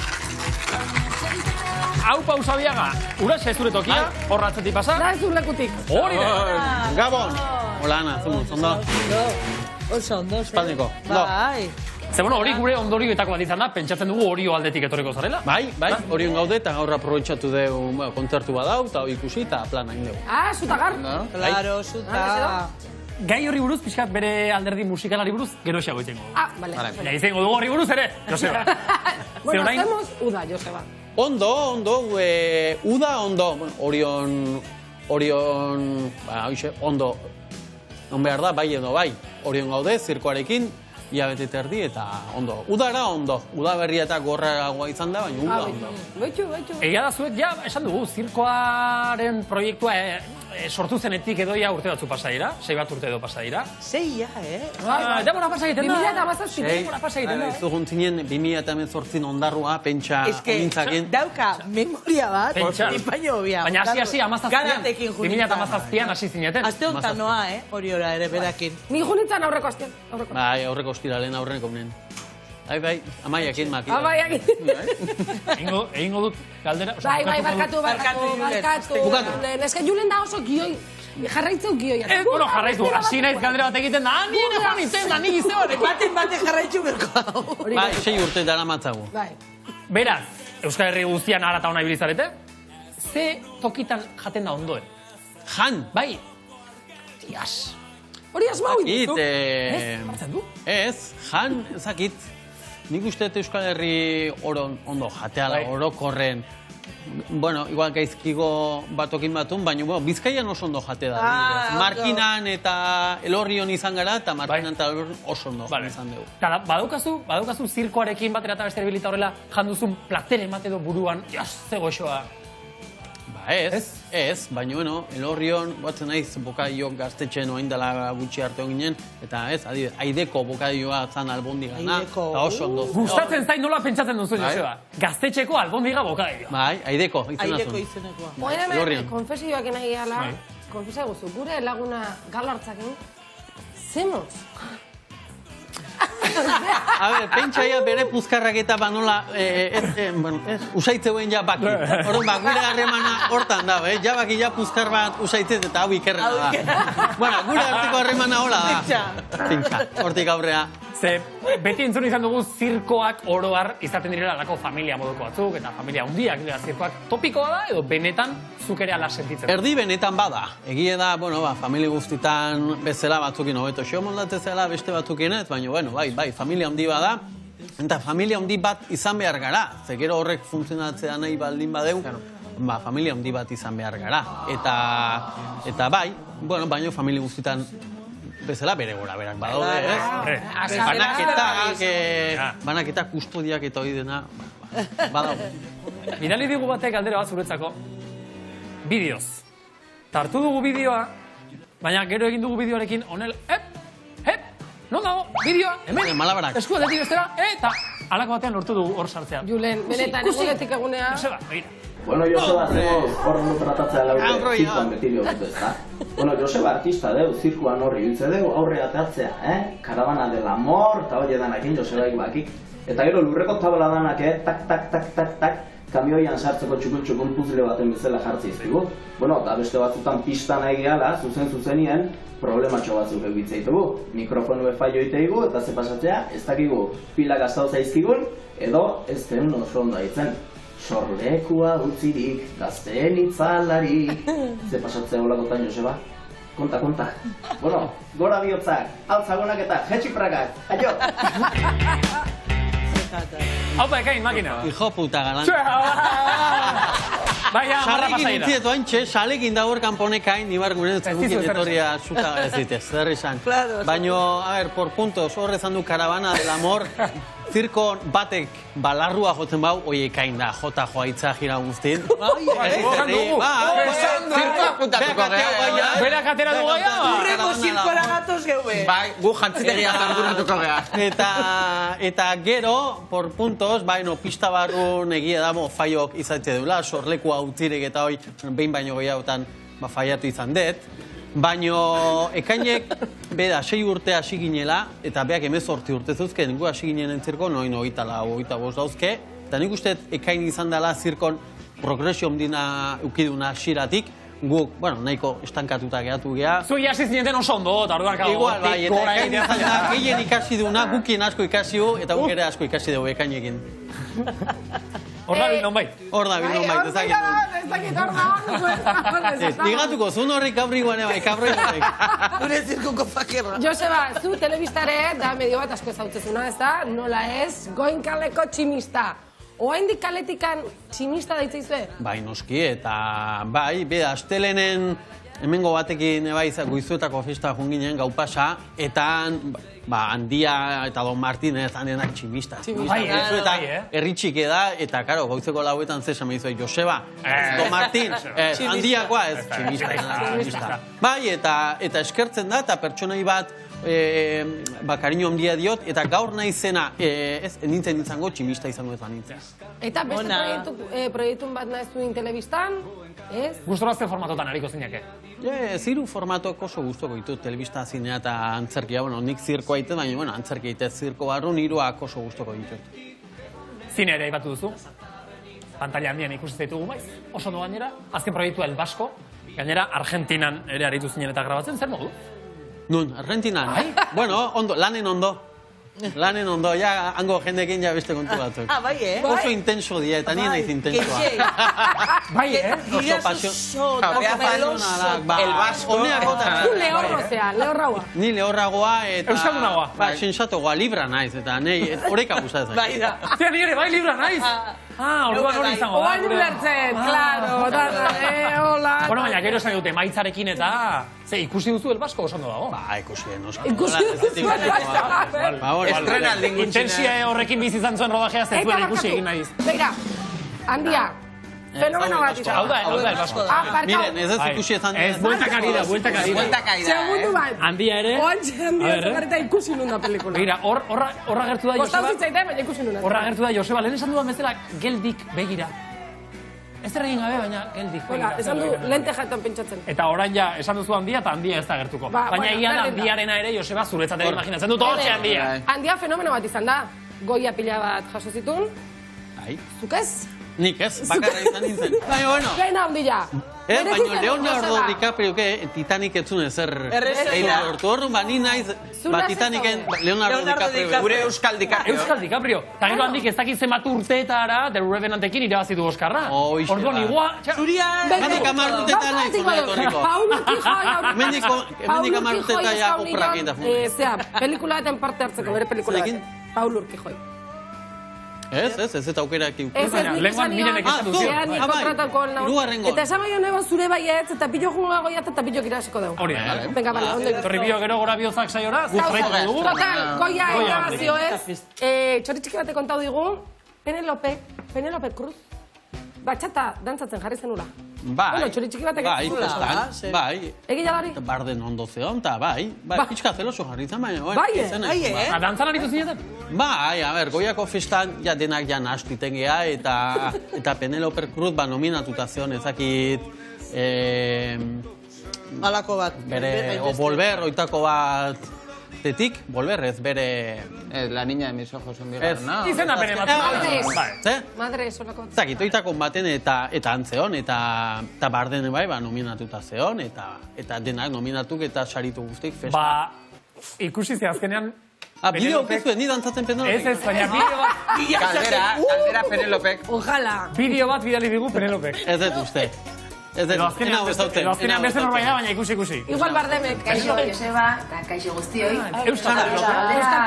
Hau pausa biaga, uraxe zure tokia, horratzetik pasa. Da ez urlekutik. Hori da! Gabon! Hola, Ana, zumuz, ondo? Oso ondo, Espaldiko. Bai. Ze, bueno, hori gure ondorioetako bat izan da, pentsatzen dugu Orio aldetik etorriko zarela? Bai, Orion gaude eta gaur aprobetxatu dugu kontzertu badau, eta ikusi eta plana egin dugu. Zutagar. Claro, zuta. Gai horri buruz, pixkat bere alderdi musikalari buruz, gero xago itzengo. Vale. Ja, izango dugu horri buruz ere, Joseba. Bueno, hacemos Uda, Joseba. Ondo, Uda, ondo. Orion, ondo. Non behar da, bai edo bai. Orion gaude, zirkoarekin, hilabete terdi eta ondo. Udara ondo. Uda berria eta gorragoa izan da, baina uda ondo. Betxu. Egia da zuek, ja, esan dugu, zirkoaren proiektua sortu zenetik edo ja urte batzu pasaira, 6 bat urte edo pasaira. 6 ja, Demora pasa egiten da. 2017. Demora pasa egiten da. Zugun zinen 2018 ondarrua, pentsa nintzakin. Dauka, memoria bat, ipaino hobia. Baina hasi 2017an hasi zineten. Aste hontan noa, hori ora ere berakin. Ni junitzen aurreko astean. Bai, aurreko ostiralen aurreneko menen. Bai, amaiakin maki. Egingo dut galdera. Bai, barkatu. Eske Julen da oso gioi. Jarraitzeu gioia. Bueno, jarraitu. Hasi naiz galdera bat egiten da. Nire joan izen da, nik izan. Bate jarraitzu berko. Bai, 6 urte dara matzagu. Beraz, Euskal Herri guztian ara eta hona ibilizarete, ze tokitan jaten da ondoen? Jan? Bai. Tias. Hori asmau ditu? Ez, jan, ezakit. Nik uste Euskal Herri ondo jateala, orokorren. Bueno, igual gaizkigo batokin batun, baina Bizkaian oso ondo jate da. Markinan eta Elorrion izan gara, eta Markinan eta Elorrion oso ondo izan dugu. Badaukazu zirkoarekin batera eta beste erabilita horrela janduzun platere emate do buruan, ze goxoa. Ba ez, baina bueno, Elorrion, batzen naiz, bokaio gaztetxeen oain dela gutxi arte ginen, eta ez, Aideko bokaioa zan albondigana, eta oso ondo. Gustatzen zain nola pentsatzen duzu, Joseba? Gaztetxeko albondiga bokaioa. Bai, Aideko izenekoa. Moen konfesioak nahi gala, konfesia guzu, gure laguna galo hartzakin, zemoz? A ber, pentsaia bere puzkarrak eta banola, usaitzeuen ja baki. Horren gure harremana hortan da, ja baki ja puzkar bat usaitzez eta hau ikerrena da. Bueno, gure arteko harremana hola da. Pintxa, hortik aurrea. Ze, beti entzun izan dugu zirkoak oroar izaten direla alako familia moduko batzuk, eta familia hundiak dira zirkoak. Topikoa da, edo benetan zuk ere ala sentitzen? Erdi benetan bada. Egie da, familia guztitan bezala batzukin hobeto xeo moldatzezela beste batzukin ez, baina, bai, familia handi bada, eta familia handi bat izan behar gara. Ze gero horrek funtzionatzea nahi baldin badeu, familia handi bat izan behar gara. Eta bai, baina familia guztitan bezala bere gora berak badaude, ez? Banaketak, kustodiak eta hori dena, badaude. Bidali digu batek galdera bat zuretzako, bideoz. Tartu dugu bideoa, baina gero egin dugu bideoarekin, onel, non dago, bideoa, hemen, esku aldetik bestera, eta alako batean lortu dugu hor sartzea. Julen, benetan, egunetik egunea. Joseba, begira. Bueno, Joseba, horren tratatzea laure zirkuan beti dut, ezta? Bueno, Joseba artista deu, zirkuan horri biltze deu, aurre atartzea, Karavana del amor, eta hori edanakin Josebaik bakik. Eta gero lurreko tabla danak, tak, kamioian sartzeko txukun puzle baten bezala jartzi izkigu. Bueno, eta beste batzutan pista nahi gehala, zuzenien, problematxo batzuk egitzeitugu. Mikrofonu fallo iteigu, eta ze pasatzea, ez dakigu pila gaztau zaizkigun, edo ez den oso ondo aitzen. Sorlekua utzirik, gazteen itzalarik. Ze pasatzea holakotan, Joseba? Konta. Bueno, gora bihotzak, altzagonak eta jetxiprakak. Aio! Haupa, ekain, makina. Hijo puta galan. Baina, marra pasaida. Salekin utzieto haintxe, salekin da hor kanponekain, nibar gure dutzen etorria zuta ez ditez, zer esan. Baina, a ver, por puntos, hor ezan du Caravana del Amor, zirko batek balarrua jotzen bau, oie kain da, jota joaitza jira guztin. Zirkoa puntatuko geha. Berak atera du gaia? Urreko zirkora gatoz geue. Bai, gu jantzitegia arduratuko geha. Eta gero, por puntos, pista barrun egia damo faiok izaitze deula, sorlekua utzirek eta hoi, behin baino gehiagotan faiatu izan dut. Baino, ekainek, beda, 6 urte hasi ginela, eta beak 18 urte zeuzken, gu hasi ginen entzirko, noin 25 dauzke, eta nik uste ekain izan dela zirkon progresio ondina ukiduna xiratik, guk, bueno, nahiko estankatuta gehatu geha. Zui hasi zineten oso ondo, eta orduan kago. Igual, bai, eta ekain izan da, gehien ikasi duna, gukien asko ikasi du, eta guk ere asko ikasi dugu ekainekin. Hor da bil nonbait. Hor da bil nonbait, ezakit hor da. Digatuko, zun horrik kabriguan eba, kabroi horrik. Gure zirkuko fakerra. Joseba, zu telebistare da medio bat asko ezautzezuna, ez da? Nola ez, goinkaleko tximista. Oaindik kaletikan tximista daitzeizue? Bai, noski, eta bai, beda, astelenen hemengo batekin goizuetako festa junginen gau pasa, eta Handia eta Don Martínez hanenak tximista. Eta erritxike da, eta karo, goizeko lauetan zesan mehizue, Joseba, Don Martín, handiakoa ez, tximista. Bai, eta eskertzen da, eta pertsonai bat, kariño handia diot, eta gaur nahi zena, ez, nintzen izango tximista izango ez nintzen. Eta beste proiektun bat nahi zuen telebistan, ez? Gustorazte formatotan hariko zineke? Ziru formatok oso guztoko ditut, telebista, zinea eta antzerkia, nik zirkoa ite, baina antzerkia ite zirko barru, niruak oso guztoko ditut. Zine ere aipatu duzu, pantalla handian ikusi zaitugu maiz, oso ondo gainera, azken proiektua El Basko, gainera Argentinan ere aritu zinen eta grabatzen, zer modu? Nun, Argentinan? Bueno, ondo, lanen ondo. Lanen ondo, ja, hango jendekin ja beste kontu batzuk. Bai, Oso intenso dia, eta nien naiz intensoa. Bai, Oso pasio. El Basko. Zu lehorro zea, lehorragoa. Ni lehorragoa eta... Euskaldunagoa. Sensatogoa, libra naiz, eta nahi, horeka gustatzen. Bai da. Zia, nire, bai, libra naiz. Orduan hori izango da. Oain ulertzen, klaro. Hola. Bueno, baina gero esan dute maitzarekin eta... Ze, ikusi duzu El Basko oso ondo dago? Ba, ikusi den. Ikusi duzu El Basko. Estrena aldin gutxina. Intensia horrekin bizi izan zuen rodajea, ez zuen ikusi egin nahiz. Begira, handia, fenomeno bat izan. Hau da El Basko. Miren, ez ez ikusi ezan. Ez, bueltaka dira. Segundu bat. Handia ere. Oantxe handia zogareta ikusi nuna pelikula. Begira, horra gertu da Joseba. Kostau zitzaiten, baina ikusi nuna. Horra gertu da Joseba, lehen esan duan bezala, geldik begira. Ez erregin gabe, baina geldik begira. Esan du, lente jatan pentsatzen. Eta orain ja, esan duzu handia eta handia ez da gertuko. Baina egia da handiarena ere, Joseba, zuretzatera imaginatzen dut, hortxe handia. Handia fenomeno bat izan da. Goia pila bat jaso zitun. Zuk ez? Nik ez, bakarra izan nintzen. Baina, bueno. Pena handia. Baina Leonardo DiCaprio, Titanic etzun ezer. Orduan, ni naiz, Titaniken Leonardo DiCaprio. Gure Euskal DiCaprio. Euskal DiCaprio. Eta gero handik ez dakit zenbat urteetara, The Revenantekin irabazitu Oskarra. Orduan, igua... Zurian! Mendik 10 urteetan nahi zuna etorriko. Paulu Quijoy. Mendik 10 urteetan ja oporrak egin da fundu. Zea, pelikula eten parte hartzeko, bere pelikula baten. Paulu Quijoy. Ez eta aukera eki Ez, lenguan mirenek esan duzio. Eta esan baino nebo zure baietz, eta pillo junga goiat, eta pillo kirasiko dugu. Hori, venga, bale, ondo. Torri bio gero gora biozak saiora, guztraitu dugu. Total, goia grabazio ez. Txoritxiki bate kontau digu, Penelope Cruz, batxata dantzatzen jarri zenula. Bai. Bueno, txoritxiki batek festan, bai. Egila dari? Barden ondo zeon, eta bai. Pixka zeloso jarri zen, baina. Bai, dantzan aritu zinetan? Bai, a ber, goiako festan ja denak ja nastu iten geha, eta Penelope Cruz nominatuta zeon, ezakit... Alako bat. Bere, o Volver, oitako bat... Tetik, Volver, ez bere... La niña de mis ojos son bigarrena. Izena bere bat. Madre, solako. Zakit, oitako baten eta antzeon, eta Barden bai, nominatuta zeon, eta denak nominatuk eta saritu guztik festa. Ba, ikusi ze azkenean... Bideo okezuen, ni dantzatzen Penelopek. Ez, baina bideo bat... Kaldera Penelopek. Ojalá. Bideo bat bidali digu Penelopek. Ez dut uste. Edo azkenean beste norbait da, baina ikusi. Igual bardemek. Kaixo Joseba eta kaixo guztioi. Euskal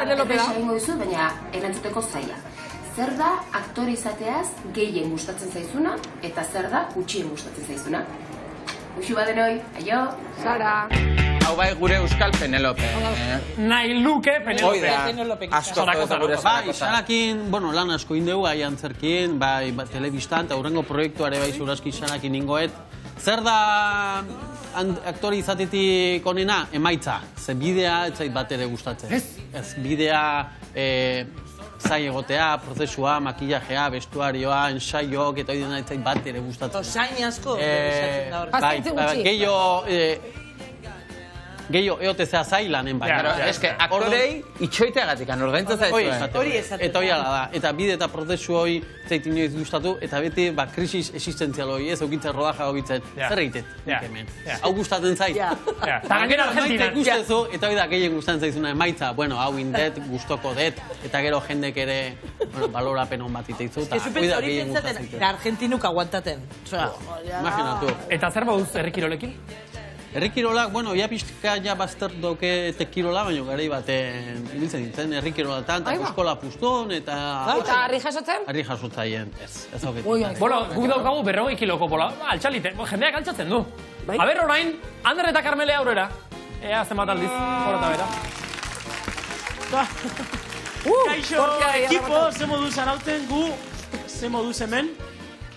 Penelope da. Egingo dizu, baina erantzuteko zaila. Zer da aktore izateaz gehien gustatzen zaizuna eta zer da gutxien gustatzen zaizuna? Uxu badenoi, aio. Sara. Hau bai gure Euskal Penelope. Nahi luke Penelope. Asko eta gure bai, Sarakin, lan asko indegu, aian zerkin, bai, telebistan, eta hurrengo proiektuare bai zuraski Sarakin ingoet. Zer da aktore izatetik onena? Emaitza. Ze bidea ez zait bat ere gustatzen. Ez, bidea zai egotea, prozesua, makillajea, vestuarioa, ensaiok, eta hori dena ez zait bat ere gustatzen. Osain asko. Gehiago, eotezea zailanen bai. Ez que aktorei itxoiteagatik anordaintza zaizuen. Hori esaten. Eta hori ala da. Eta bide eta prozesu hori zait inoiz gustatu, eta beti krisis existentzial hori, ez eukitzen rodaja hobitzen. Zer egiten, hemen. Hau gustatzen zait. Eta gainera Argentinan. Eta hori da gehien gustatzen zaizuna emaitza. Bueno, hau indet, gustoko det, eta gero jendek ere balorapen hon bat iteizu. Hori pentsaten, Argentinuk aguantaten. Imaginatu. Eta zer bauz herrikirolekin? Herrikirolak, ja pixka ja bazter doke tekirola, baina garei baten ibiltzen dintzen, herrikirolatan, eta eskola puzton, eta... Eta harri jasotzen? Harri jasotzaien, ez hauket. Guk daukagu 40 kiloko pola, altxalite, jendeak altxatzen du. Aber orain, Ander eta Karmele aurrera. Ea, zenbat aldiz, horreta bera. Kaixo, ekipo, ze moduz arauten gu, ze moduz hemen.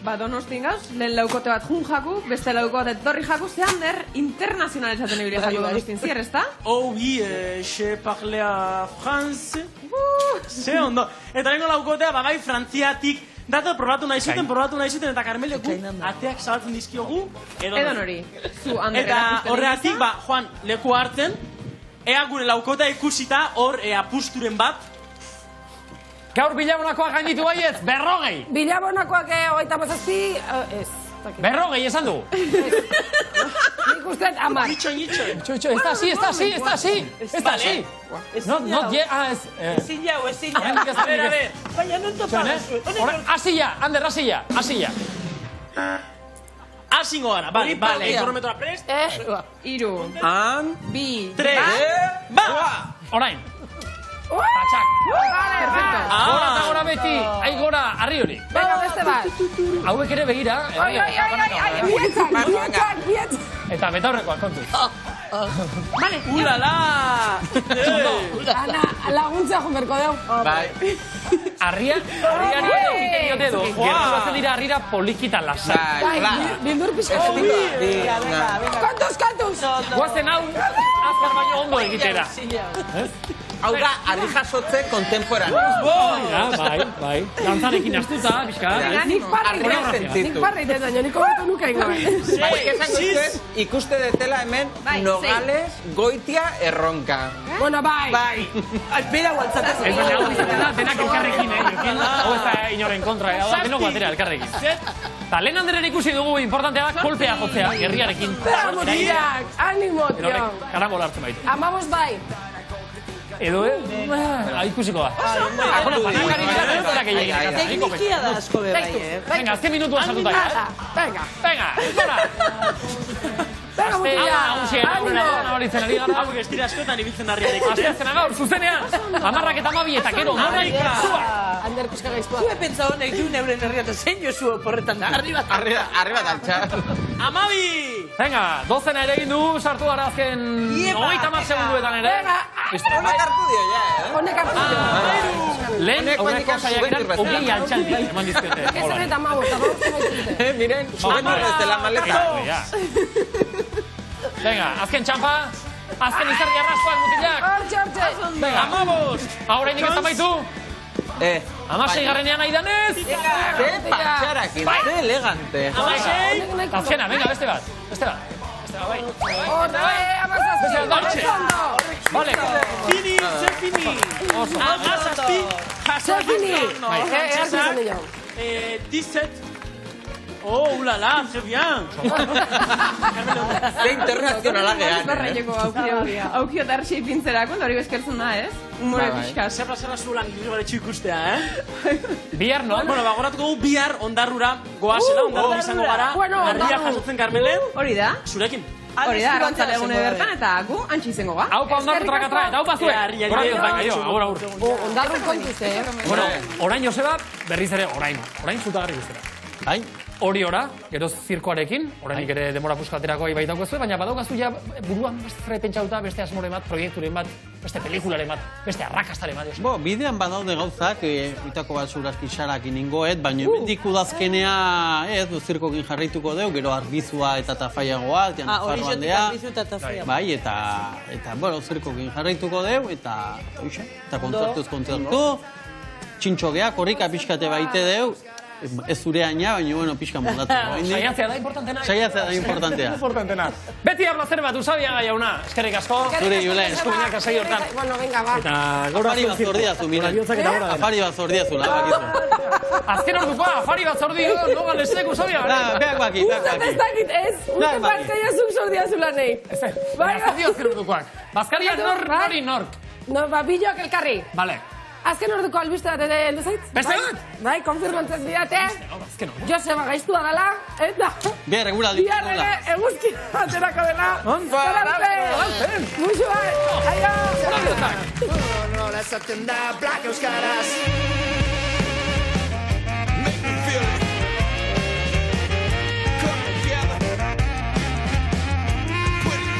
Donostin gauz, lehen laukote bat jun jaku, beste laukote torri jaku, ze Ander internazional esaten ebile jaku Donostin zier, ez da? Oh, oui, je parle a France. Ze ondo. Eta lengo laukotea, bai, frantziatik, dato probatu nahi zuten, eta Karmele gu, ateak zabaltzen dizkiogu, edo nori. Eta horreatik, Juan, leku hartzen, ea gure laukotea ikusita, hor, apusturen bat, Gaur bilabonakoak gainditu baiez, 40! Bilabonakoak 37, ez. 40, esan du? Nik usteet 10. Itxoin. Está así. Ezin jau. A ver. Baina non topagazu. Hasi ya, Ander, hasi ya. Hasingo gara, bale, kronometroa prest. 3, 2, 3, Orain. Patxak. Gora eta gora beti. Ai gora, arri hori. Venga, beste bat. Hauek ere begira. Ai, bietzak. Eta betaurrekoak, kontuz. Vale. Ulala! Ana, laguntza junberko deu. Bai. Arriari egiten diote edo. Gerturatzen dira arrira polikita lasai. Bai, bildur pixka. Kontuz. Guazen hau, azkar baino ondo egitera. Hau da, harri jasotze kontemporaneo. Bai. Dantzarekin astuta, pixka. Nik parreiten daño, nik hobeto nuka ingo. Ikuste detela hemen Nogales, Goitia, Erronka. Bueno, bai. Alpera gualtzataz. Ez baina hau izaten da, denak elkarrekin, hau ez da inoren kontra, hau da, denok batera elkarrekin. Eta lehen Anderren ikusi dugu, importantea da, kolpea jotzea, gerriarekin. Animo, tio. Karambola hartzen baitu. Amabos bai. Edo, ikusiko da. Banakari biratzen zera gehiagin. Teknikia da asko bebai, Venga, azken minutua sartuta ya. Venga, gora. Venga, mutila. Horitzen ari gara. Hauek ez dira askotan ibiltzen harriarekin. Asteazkena gaur, zuzenean. 10 eta 12 eta gero. Ander pixka gaiztua. Zue pentsa honek du neuren herriata zein jozu oporretan da. Arri bat altxa. 12! Venga, 12 ere egin du, sartu gara azken 30 segunduetan ere. Honek hartu dio, ja, Honek hartu dio. Lehen, aurreko saiakeran, ogei altxaldi eman dizkete. Ezen eta amabos, miren, subentu desde la maleta. Venga, azken txampa. Azken izarri arrastoak mutilak. Hortxe. Venga, amabos. Ahora inik ez amaitu. 16 garrenean nahi danez. Ze patxarakin, ze elegante. 16. Azkena, venga, beste bat. Bai. Vale. Fini. Amazazpi. 17. Oh, ulala, zer bian! Ze internazionala gehan. Barraineko aukio eta erxei pintzerako, hori bezkertzen da, ez? Humore pixka. Zerra zulan gilbaretxu ikustea, Bihar, no? Bueno, bagoratuko gu bihar ondarrura goazela, ondarrura izango gara. Arria jasotzen Carmelen. Hori da? Zurekin. Hori da, arrantzale egune bertan, eta gu antxe izango ga. Haupa ondarru trakatra, eta haupa zuen. Agur. Ondarru kontuz, Bueno, orain Joseba, berriz ere orain zutagarri guztera. Hori ora, gero zirkoarekin, orainik ere demora puskaterako baitako zuen, baina badaukazu ja buruan beste pentsauta, beste asmoren bat, proiekturen bat, beste pelikularen bat, beste arrakastaren bat. Bo, bidean badaude gauzak, bitako bat zurazki xarakin ingoet, baina bendik udazkenea, ez, zirkokin jarraituko deu, gero arbizua eta tafaiagoa, jantzarroandea. Bai, eta, bueno, zirkokin jarraituko deu, eta kontzertu, txintxogea, korrika pixkate baite deu, ez zureaina, baina, bueno, pixka moldatzeko. Saiatzea da importantena. Saiatzea da importantea. Beti habla zer bat, Usabiaga jauna. Eskerrik asko. Zure, Julen. Eskuminak asai hortan. Bueno, venga, va. Afari bat zordiazu, mira. Afari bat zordiazu, labakizu. Azken ordukoa, afari bat zordio, no galesek, Usabiaga. Beak baki. Ez dakit ez, uste parteia zuk zordiazu lanei. Zordio azken ordukoak. Bazkariak nork. No, billoak elkarri. Vale. Azken orduko albiste bat ere heldu zait? Beste bat? Bai, konfirmantzen didate. Joseba gaiztua dela, eta... Bihar eguraldi. Bihar ere eguzki aterako dela. Zararte! Muxu bat! Aio! Nola esaten da Black Euskaraz